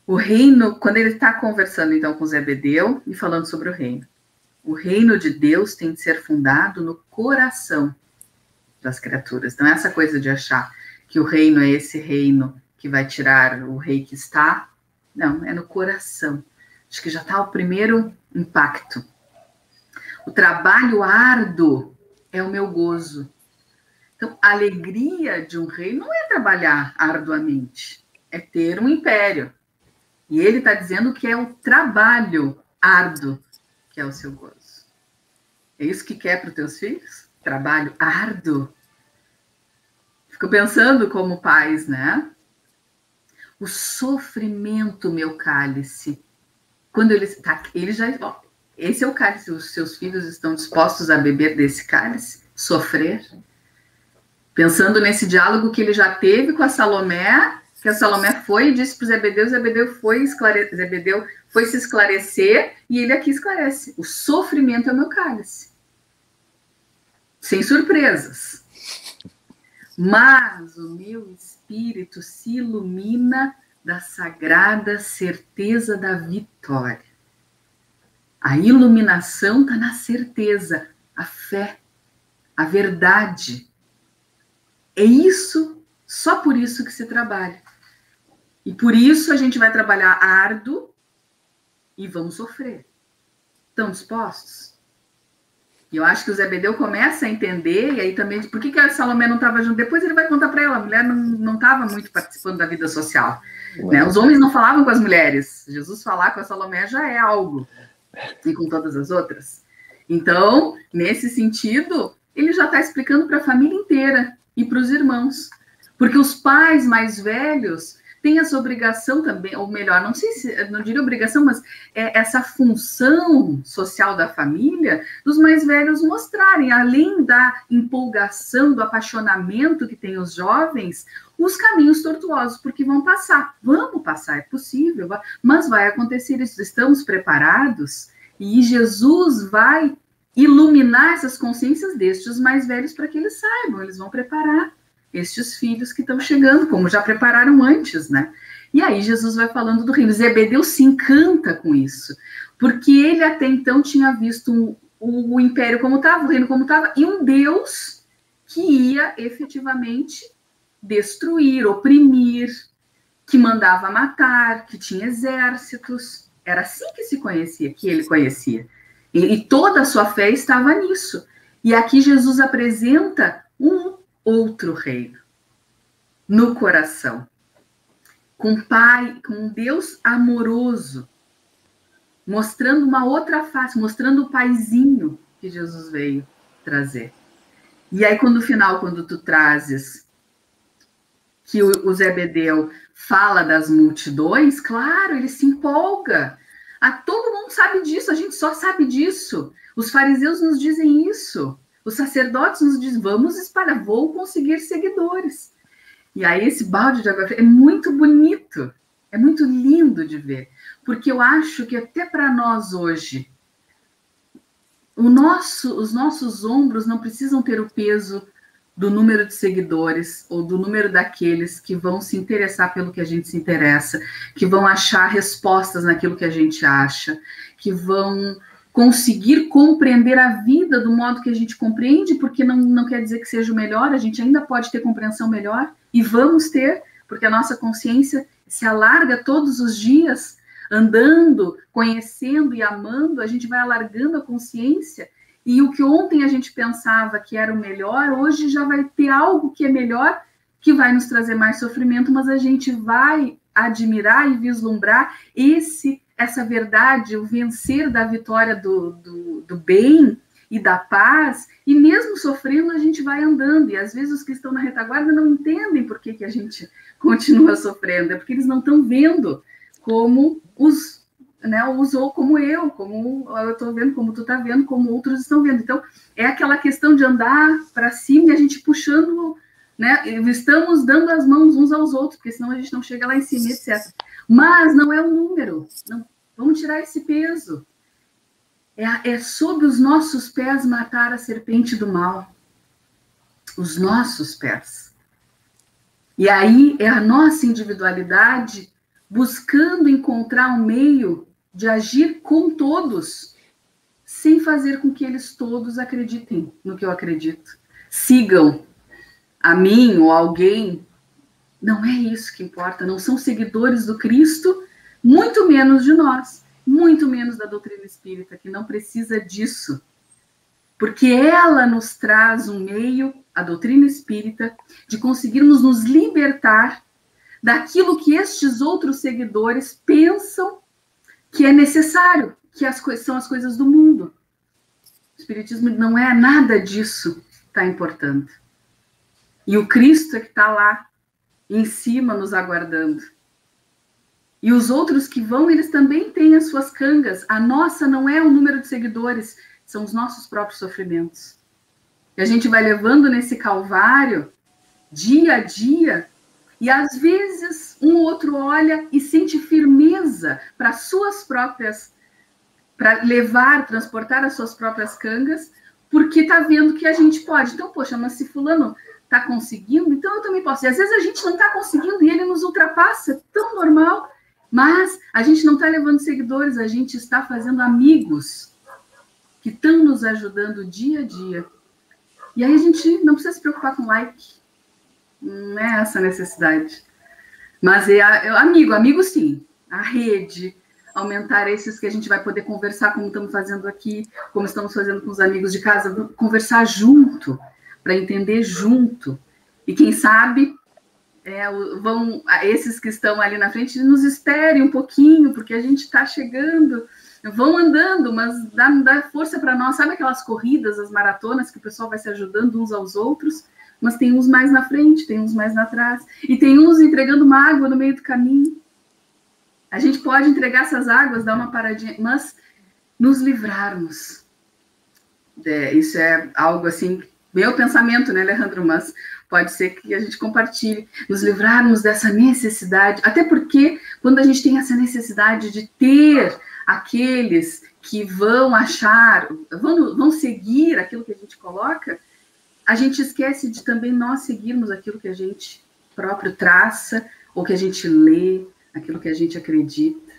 O reino, quando ele está conversando então com Zebedeu e falando sobre o reino de Deus tem de ser fundado no coração das criaturas. Então, essa coisa de achar que o reino é esse reino que vai tirar o rei que está, não, é no coração. Acho que já está o primeiro impacto. O trabalho árduo é o meu gozo. Então, a alegria de um rei não é trabalhar arduamente, é ter um império. E ele está dizendo que é o trabalho árduo que é o seu gozo. É isso que quer para os teus filhos? Trabalho árduo. Fico pensando como pais, né? O sofrimento, meu cálice. Quando ele já... Ó, esse é o cálice. Os seus filhos estão dispostos a beber desse cálice? Sofrer? Pensando nesse diálogo que ele já teve com a Salomé, que a Salomé foi e disse para o Zebedeu foi se esclarecer, e ele aqui esclarece. O sofrimento é o meu cálice. Sem surpresas. Mas o meu espírito se ilumina da sagrada certeza da vitória. A iluminação está na certeza, a fé, a verdade. É isso, só por isso que se trabalha. E por isso a gente vai trabalhar árduo e vamos sofrer. Estão dispostos? E eu acho que o Zebedeu começa a entender, e aí também, por que a Salomé não estava junto? Depois ele vai contar para ela, a mulher não estava muito participando da vida social. Né? Os homens não falavam com as mulheres. Jesus falar com a Salomé já é algo. E com todas as outras. Então, nesse sentido, ele já está explicando para a família inteira e para os irmãos. Porque os pais mais velhos têm essa obrigação também, ou melhor, não sei se, não diria obrigação, mas é essa função social da família, dos mais velhos mostrarem, além da empolgação, do apaixonamento que tem os jovens, os caminhos tortuosos, porque vão passar. Vamos passar, é possível, mas vai acontecer isso. Estamos preparados e Jesus vai iluminar essas consciências destes mais velhos para que eles saibam, eles vão preparar estes filhos que estão chegando, como já prepararam antes, né? E aí Jesus vai falando do reino. Zebedeu se encanta com isso, porque ele até então tinha visto o império como estava, o reino como estava, e um Deus que ia efetivamente destruir, oprimir, que mandava matar, que tinha exércitos. Era assim que se conhecia, que ele conhecia. E toda a sua fé estava nisso. E aqui Jesus apresenta um outro reino no coração, com Pai, com um Deus amoroso, mostrando uma outra face, mostrando o paizinho que Jesus veio trazer. E aí, no final, quando tu trazes que o Zebedeu fala das multidões, claro, ele se empolga. Todo mundo sabe disso, a gente só sabe disso. Os fariseus nos dizem isso. Os sacerdotes nos dizem, vamos espalhar, vou conseguir seguidores. E aí esse balde de água fria é muito bonito, é muito lindo de ver. Porque eu acho que até para nós hoje, os nossos ombros não precisam ter o peso do número de seguidores ou do número daqueles que vão se interessar pelo que a gente se interessa, que vão achar respostas naquilo que a gente acha, que vão conseguir compreender a vida do modo que a gente compreende, porque não quer dizer que seja o melhor, a gente ainda pode ter compreensão melhor, e vamos ter, porque a nossa consciência se alarga todos os dias, andando, conhecendo e amando, a gente vai alargando a consciência, e o que ontem a gente pensava que era o melhor, hoje já vai ter algo que é melhor, que vai nos trazer mais sofrimento, mas a gente vai admirar e vislumbrar essa verdade, o vencer da vitória do bem e da paz, e mesmo sofrendo a gente vai andando, e às vezes os que estão na retaguarda não entendem por que a gente continua sofrendo, é porque eles não estão vendo como ou como eu estou vendo, como tu está vendo, como outros estão vendo. Então, é aquela questão de andar para cima e a gente puxando né? Estamos dando as mãos uns aos outros, porque senão a gente não chega lá em cima, etc. Mas não é o número. Não, vamos tirar esse peso. É sob os nossos pés matar a serpente do mal. Os nossos pés. E aí é a nossa individualidade buscando encontrar um meio de agir com todos, sem fazer com que eles todos acreditem no que eu acredito. Sigam a mim ou alguém. Não é isso que importa. Não são seguidores do Cristo, muito menos de nós, muito menos da doutrina espírita, que não precisa disso. Porque ela nos traz um meio, a doutrina espírita, de conseguirmos nos libertar daquilo que estes outros seguidores pensam que é necessário, que são as coisas do mundo. O espiritismo não é nada disso que está importando. E o Cristo é que está lá, em cima, nos aguardando. E os outros que vão, eles também têm as suas cangas. A nossa não é o número de seguidores, são os nossos próprios sofrimentos. E a gente vai levando nesse calvário, dia a dia, e às vezes um ou outro olha e sente firmeza para suas próprias, para levar, transportar as suas próprias cangas, porque está vendo que a gente pode. Então, poxa, mas se fulano está conseguindo, então eu também posso. E às vezes a gente não está conseguindo e ele nos ultrapassa, é tão normal, mas a gente não está levando seguidores, a gente está fazendo amigos que estão nos ajudando dia a dia. E aí a gente não precisa se preocupar com like, não é essa a necessidade. Mas amigo sim, a rede, aumentar esses que a gente vai poder conversar como estamos fazendo aqui, como estamos fazendo com os amigos de casa, conversar junto, para entender junto. E quem sabe, esses que estão ali na frente, nos esperem um pouquinho, porque a gente está chegando, vão andando, mas dá força para nós. Sabe aquelas corridas, as maratonas, que o pessoal vai se ajudando uns aos outros? Mas tem uns mais na frente, tem uns mais atrás, e tem uns entregando uma água no meio do caminho. A gente pode entregar essas águas, dar uma paradinha, mas nos livrarmos. Isso é algo assim, meu pensamento, né, Alejandro? Mas pode ser que a gente compartilhe. Nos livrarmos dessa necessidade, até porque quando a gente tem essa necessidade de ter aqueles que vão achar, vão seguir aquilo que a gente coloca, a gente esquece de também nós seguirmos aquilo que a gente próprio traça, ou que a gente lê, aquilo que a gente acredita.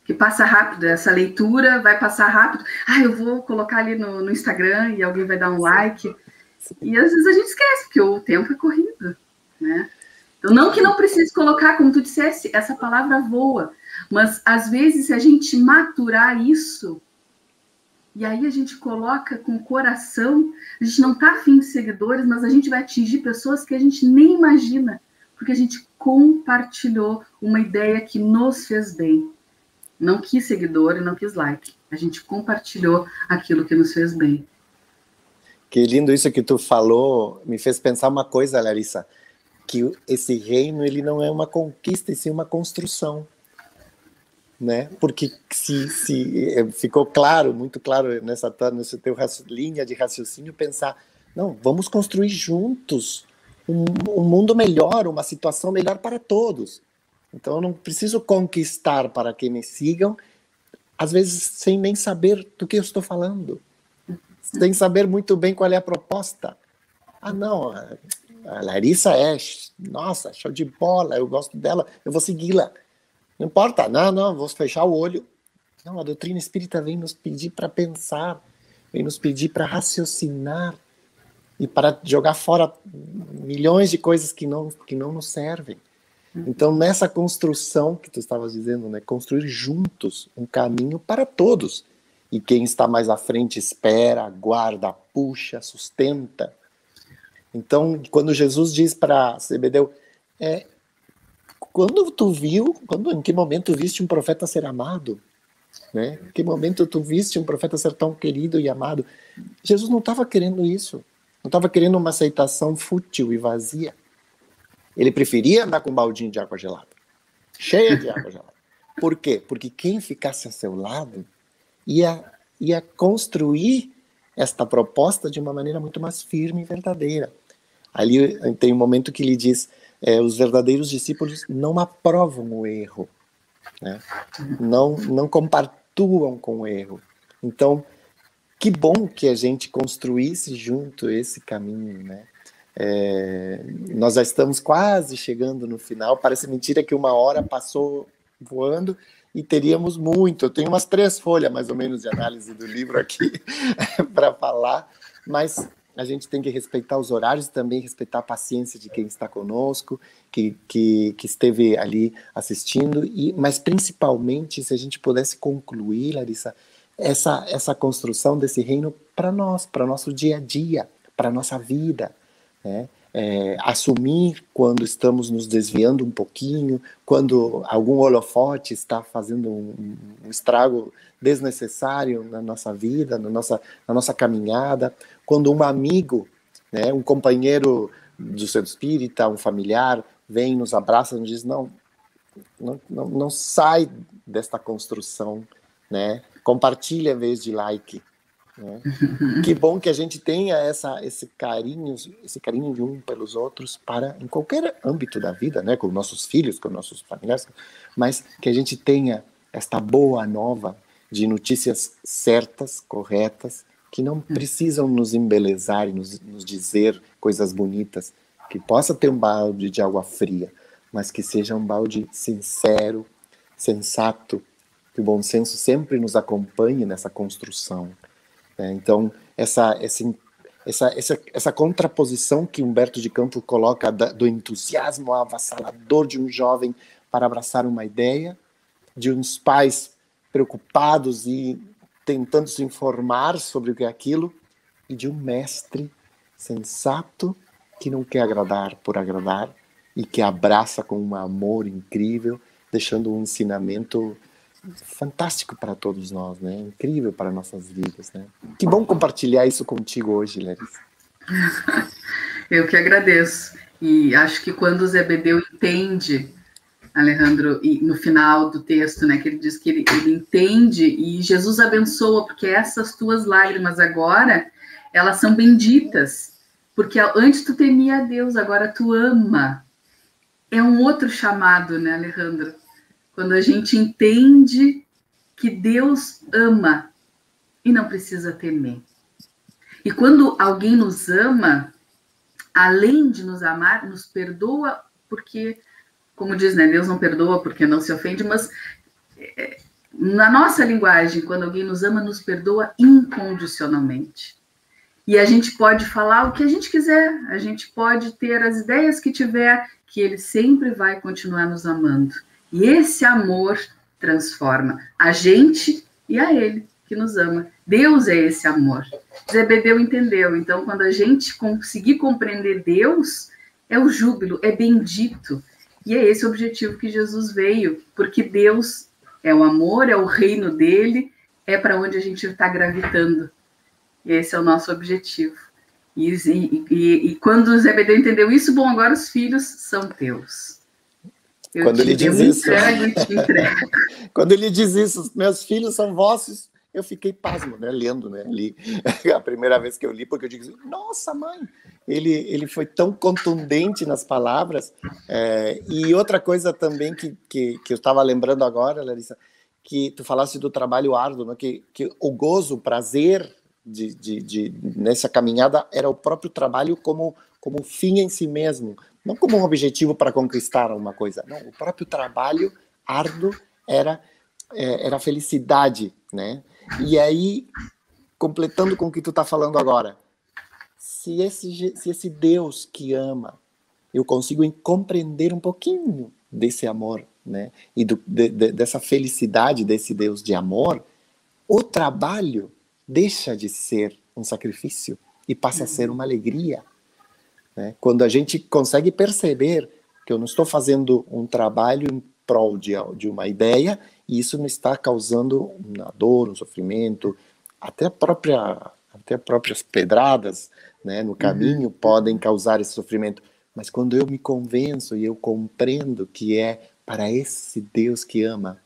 Que passa rápido, essa leitura vai passar rápido. Eu vou colocar ali no Instagram e alguém vai dar um like. E às vezes a gente esquece, porque o tempo é corrido, né? Então, não que não precise colocar, como tu disseste, essa palavra voa. Mas, às vezes, se a gente maturar isso, e aí a gente coloca com o coração, a gente não está afim de seguidores, mas a gente vai atingir pessoas que a gente nem imagina, porque a gente compartilhou uma ideia que nos fez bem. Não quis seguidor e não quis like. A gente compartilhou aquilo que nos fez bem. Que lindo isso que tu falou, me fez pensar uma coisa, Larissa, que esse reino, ele não é uma conquista, e sim uma construção. Né? Porque se ficou claro, muito claro nessa teu linha de raciocínio, pensar, não, vamos construir juntos um mundo melhor, uma situação melhor para todos. Então eu não preciso conquistar para que me sigam, às vezes sem nem saber do que eu estou falando, sem saber muito bem qual é a proposta. Não, a Larissa nossa, show de bola, eu gosto dela, eu vou segui-la. Não importa, não, vou fechar o olho. Não, a doutrina espírita vem nos pedir para pensar, vem nos pedir para raciocinar e para jogar fora milhões de coisas que não nos servem. Então, nessa construção que tu estavas dizendo, né, construir juntos um caminho para todos. E quem está mais à frente espera, aguarda, puxa, sustenta. Então, quando Jesus diz para Zebedeu, em que momento viste um profeta ser amado? Né? Em que momento tu viste um profeta ser tão querido e amado? Jesus não estava querendo isso. Não estava querendo uma aceitação fútil e vazia. Ele preferia andar com um baldinho de água gelada. Cheia de água gelada. Por quê? Porque quem ficasse ao seu lado ia construir esta proposta de uma maneira muito mais firme e verdadeira. Ali tem um momento que ele diz, os verdadeiros discípulos não aprovam o erro, né? Não compactuam com o erro. Então, que bom que a gente construísse junto esse caminho, né? Nós já estamos quase chegando no final. Parece mentira que 1 hora passou voando e teríamos muito. Eu tenho umas 3 folhas, mais ou menos, de análise do livro aqui para falar, mas a gente tem que respeitar os horários e também respeitar a paciência de quem está conosco, que esteve ali assistindo, mas principalmente, se a gente pudesse concluir, Larissa, essa construção desse reino para nós, para o nosso dia a dia, para a nossa vida, né? Assumir quando estamos nos desviando um pouquinho, quando algum holofote está fazendo um estrago desnecessário na nossa vida, na nossa caminhada, quando um amigo, né, um companheiro do centro espírita, um familiar, vem, nos abraça e nos diz, não sai desta construção, né? Compartilha em vez de like, né? Que bom que a gente tenha esse carinho de um pelos outros em qualquer âmbito da vida, né? Com nossos filhos, com nossos familiares, mas que a gente tenha esta boa nova de notícias certas, corretas, que não precisam nos embelezar e nos dizer coisas bonitas, que possa ter um balde de água fria, mas que seja um balde sincero, sensato, que o bom senso sempre nos acompanhe nessa construção. Então, essa contraposição que Humberto de Campos coloca do entusiasmo avassalador de um jovem para abraçar uma ideia, de uns pais preocupados e tentando se informar sobre o que é aquilo, e de um mestre sensato que não quer agradar por agradar e que abraça com um amor incrível, deixando um ensinamento fantástico para todos nós, né? Incrível para nossas vidas, né? Que bom compartilhar isso contigo hoje, Larissa. Eu que agradeço. E acho que quando o Zebedeu entende, Alejandro, e no final do texto, né, que ele diz que ele entende e Jesus abençoa, porque essas tuas lágrimas agora, elas são benditas, porque antes tu temia a Deus, agora tu ama. É um outro chamado, né, Alejandro? Quando a gente entende que Deus ama e não precisa temer. E quando alguém nos ama, além de nos amar, nos perdoa, porque, como diz, né, Deus não perdoa porque não se ofende, mas na nossa linguagem, quando alguém nos ama, nos perdoa incondicionalmente. E a gente pode falar o que a gente quiser, a gente pode ter as ideias que tiver, que ele sempre vai continuar nos amando. E esse amor transforma a gente e a ele, que nos ama. Deus é esse amor. Zebedeu entendeu. Então, quando a gente conseguir compreender Deus, é o júbilo, é bendito. E é esse o objetivo que Jesus veio, porque Deus é o amor, é o reino dele, é para onde a gente está gravitando. E esse é o nosso objetivo. E quando Zebedeu entendeu isso, bom, agora os filhos são teus. Quando ele diz isso, quando ele diz isso, meus filhos são vossos, eu fiquei pasmo, né, lendo, né, li a primeira vez que eu li, porque eu digo, nossa, mãe, ele foi tão contundente nas palavras. E outra coisa também que eu estava lembrando agora, Larissa, que tu falaste do trabalho árduo, né, que o gozo, o prazer nessa caminhada era o próprio trabalho como fim em si mesmo, não como um objetivo para conquistar uma coisa, não, o próprio trabalho árduo era a felicidade, né? E aí, completando com o que tu está falando agora, se esse Deus que ama, eu consigo compreender um pouquinho desse amor, né? E dessa felicidade desse Deus de amor, o trabalho deixa de ser um sacrifício e passa a ser uma alegria. Né? Quando a gente consegue perceber que eu não estou fazendo um trabalho em prol de uma ideia, e isso me está causando uma dor, um sofrimento, até próprias pedradas, né, no caminho podem causar esse sofrimento. Mas quando eu me convenço e eu compreendo que é para esse Deus que ama,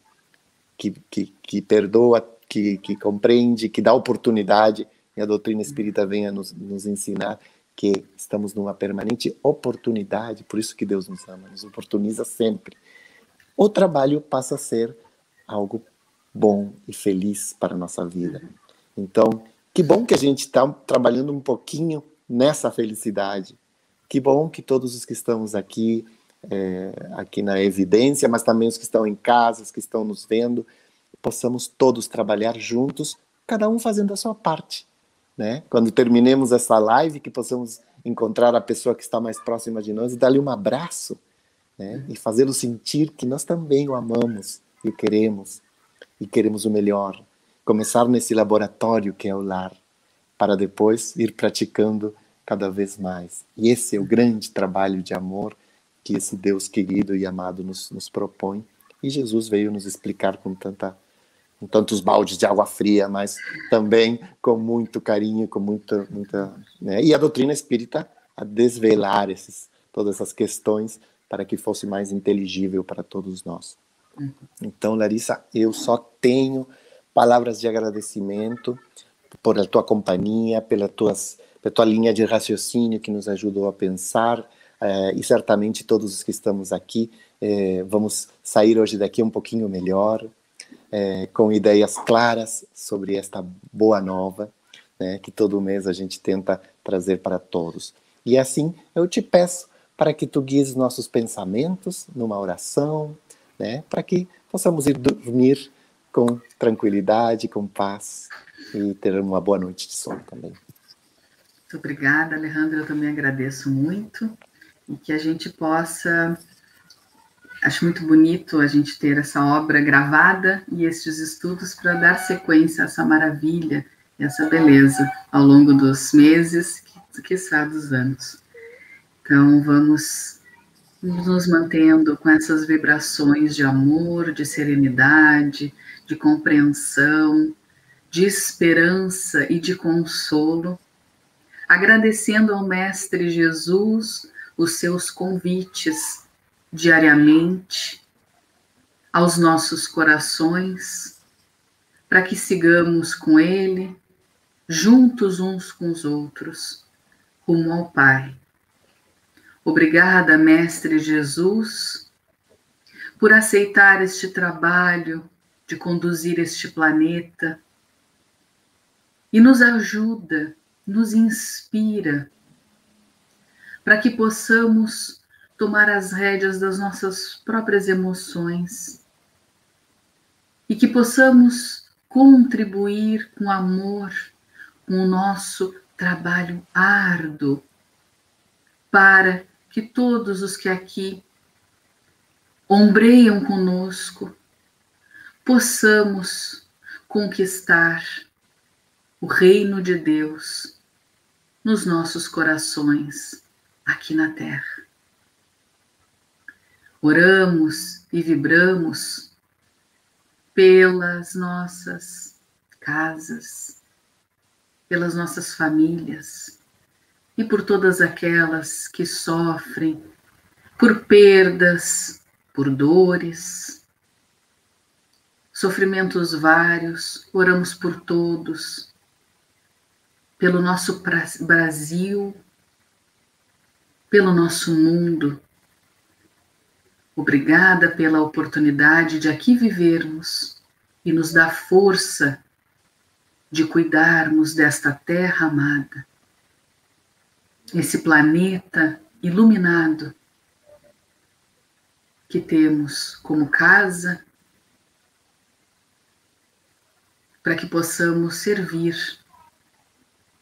que perdoa, que compreende, que dá oportunidade, e a doutrina espírita vem a nos ensinar que estamos numa permanente oportunidade, por isso que Deus nos ama, nos oportuniza sempre. O trabalho passa a ser algo bom e feliz para a nossa vida. Então, que bom que a gente está trabalhando um pouquinho nessa felicidade. Que bom que todos os que estamos aqui, aqui na evidência, mas também os que estão em casa, os que estão nos vendo, possamos todos trabalhar juntos, cada um fazendo a sua parte, né? Quando terminemos essa live, que possamos encontrar a pessoa que está mais próxima de nós e dar-lhe um abraço, né? E fazê-lo sentir que nós também o amamos e queremos o melhor. Começar nesse laboratório que é o lar, para depois ir praticando cada vez mais. E esse é o grande trabalho de amor que esse Deus querido e amado nos propõe. E Jesus veio nos explicar com tantos baldes de água fria, mas também com muito carinho, com muita né? E a doutrina espírita a desvelar todas essas questões para que fosse mais inteligível para todos nós. Então, Larissa, eu só tenho palavras de agradecimento por a tua companhia, pela tua linha de raciocínio que nos ajudou a pensar, e certamente todos os que estamos aqui vamos sair hoje daqui um pouquinho melhor, com ideias claras sobre esta boa nova, né, que todo mês a gente tenta trazer para todos. E assim eu te peço para que tu guies nossos pensamentos numa oração, né, para que possamos ir dormir com tranquilidade, com paz e ter uma boa noite de sono também. Muito obrigada, Alejandro. Eu também agradeço muito e que a gente possa... Acho muito bonito a gente ter essa obra gravada e estes estudos para dar sequência a essa maravilha e essa beleza ao longo dos meses, quiçá dos anos. Então, vamos nos mantendo com essas vibrações de amor, de serenidade, de compreensão, de esperança e de consolo, agradecendo ao Mestre Jesus os seus convites diariamente aos nossos corações, para que sigamos com Ele, juntos uns com os outros, rumo ao Pai. Obrigada, Mestre Jesus, por aceitar este trabalho de conduzir este planeta e nos ajuda, nos inspira, para que possamos tomar as rédeas das nossas próprias emoções e que possamos contribuir com amor, com o nosso trabalho árduo, para que todos os que aqui ombreiam conosco possamos conquistar o reino de Deus nos nossos corações aqui na Terra. Oramos e vibramos pelas nossas casas, pelas nossas famílias e por todas aquelas que sofrem por perdas, por dores, sofrimentos vários. Oramos por todos, pelo nosso Brasil, pelo nosso mundo. Obrigada pela oportunidade de aqui vivermos e nos dar força de cuidarmos desta terra amada, esse planeta iluminado que temos como casa, para que possamos servir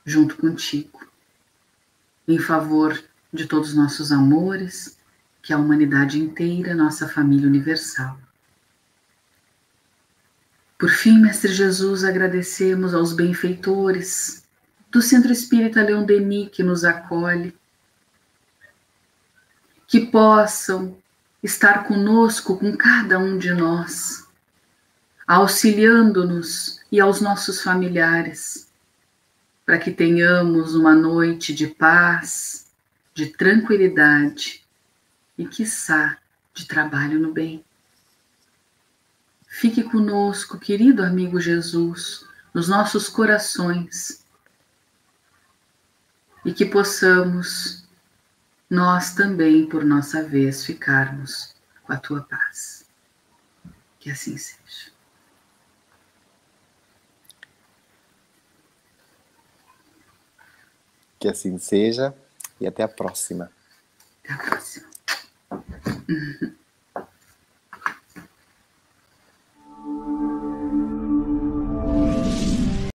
junto contigo, em favor de todos os nossos amores, que é a humanidade inteira, nossa família universal. Por fim, Mestre Jesus, agradecemos aos benfeitores do Centro Espírita Leon Denis que nos acolhe, que possam estar conosco, com cada um de nós, auxiliando-nos e aos nossos familiares, para que tenhamos uma noite de paz, de tranquilidade e, quiçá, de trabalho no bem. Fique conosco, querido amigo Jesus, nos nossos corações, e que possamos nós também, por nossa vez, ficarmos com a tua paz. Que assim seja. Que assim seja e até a próxima. Até a próxima.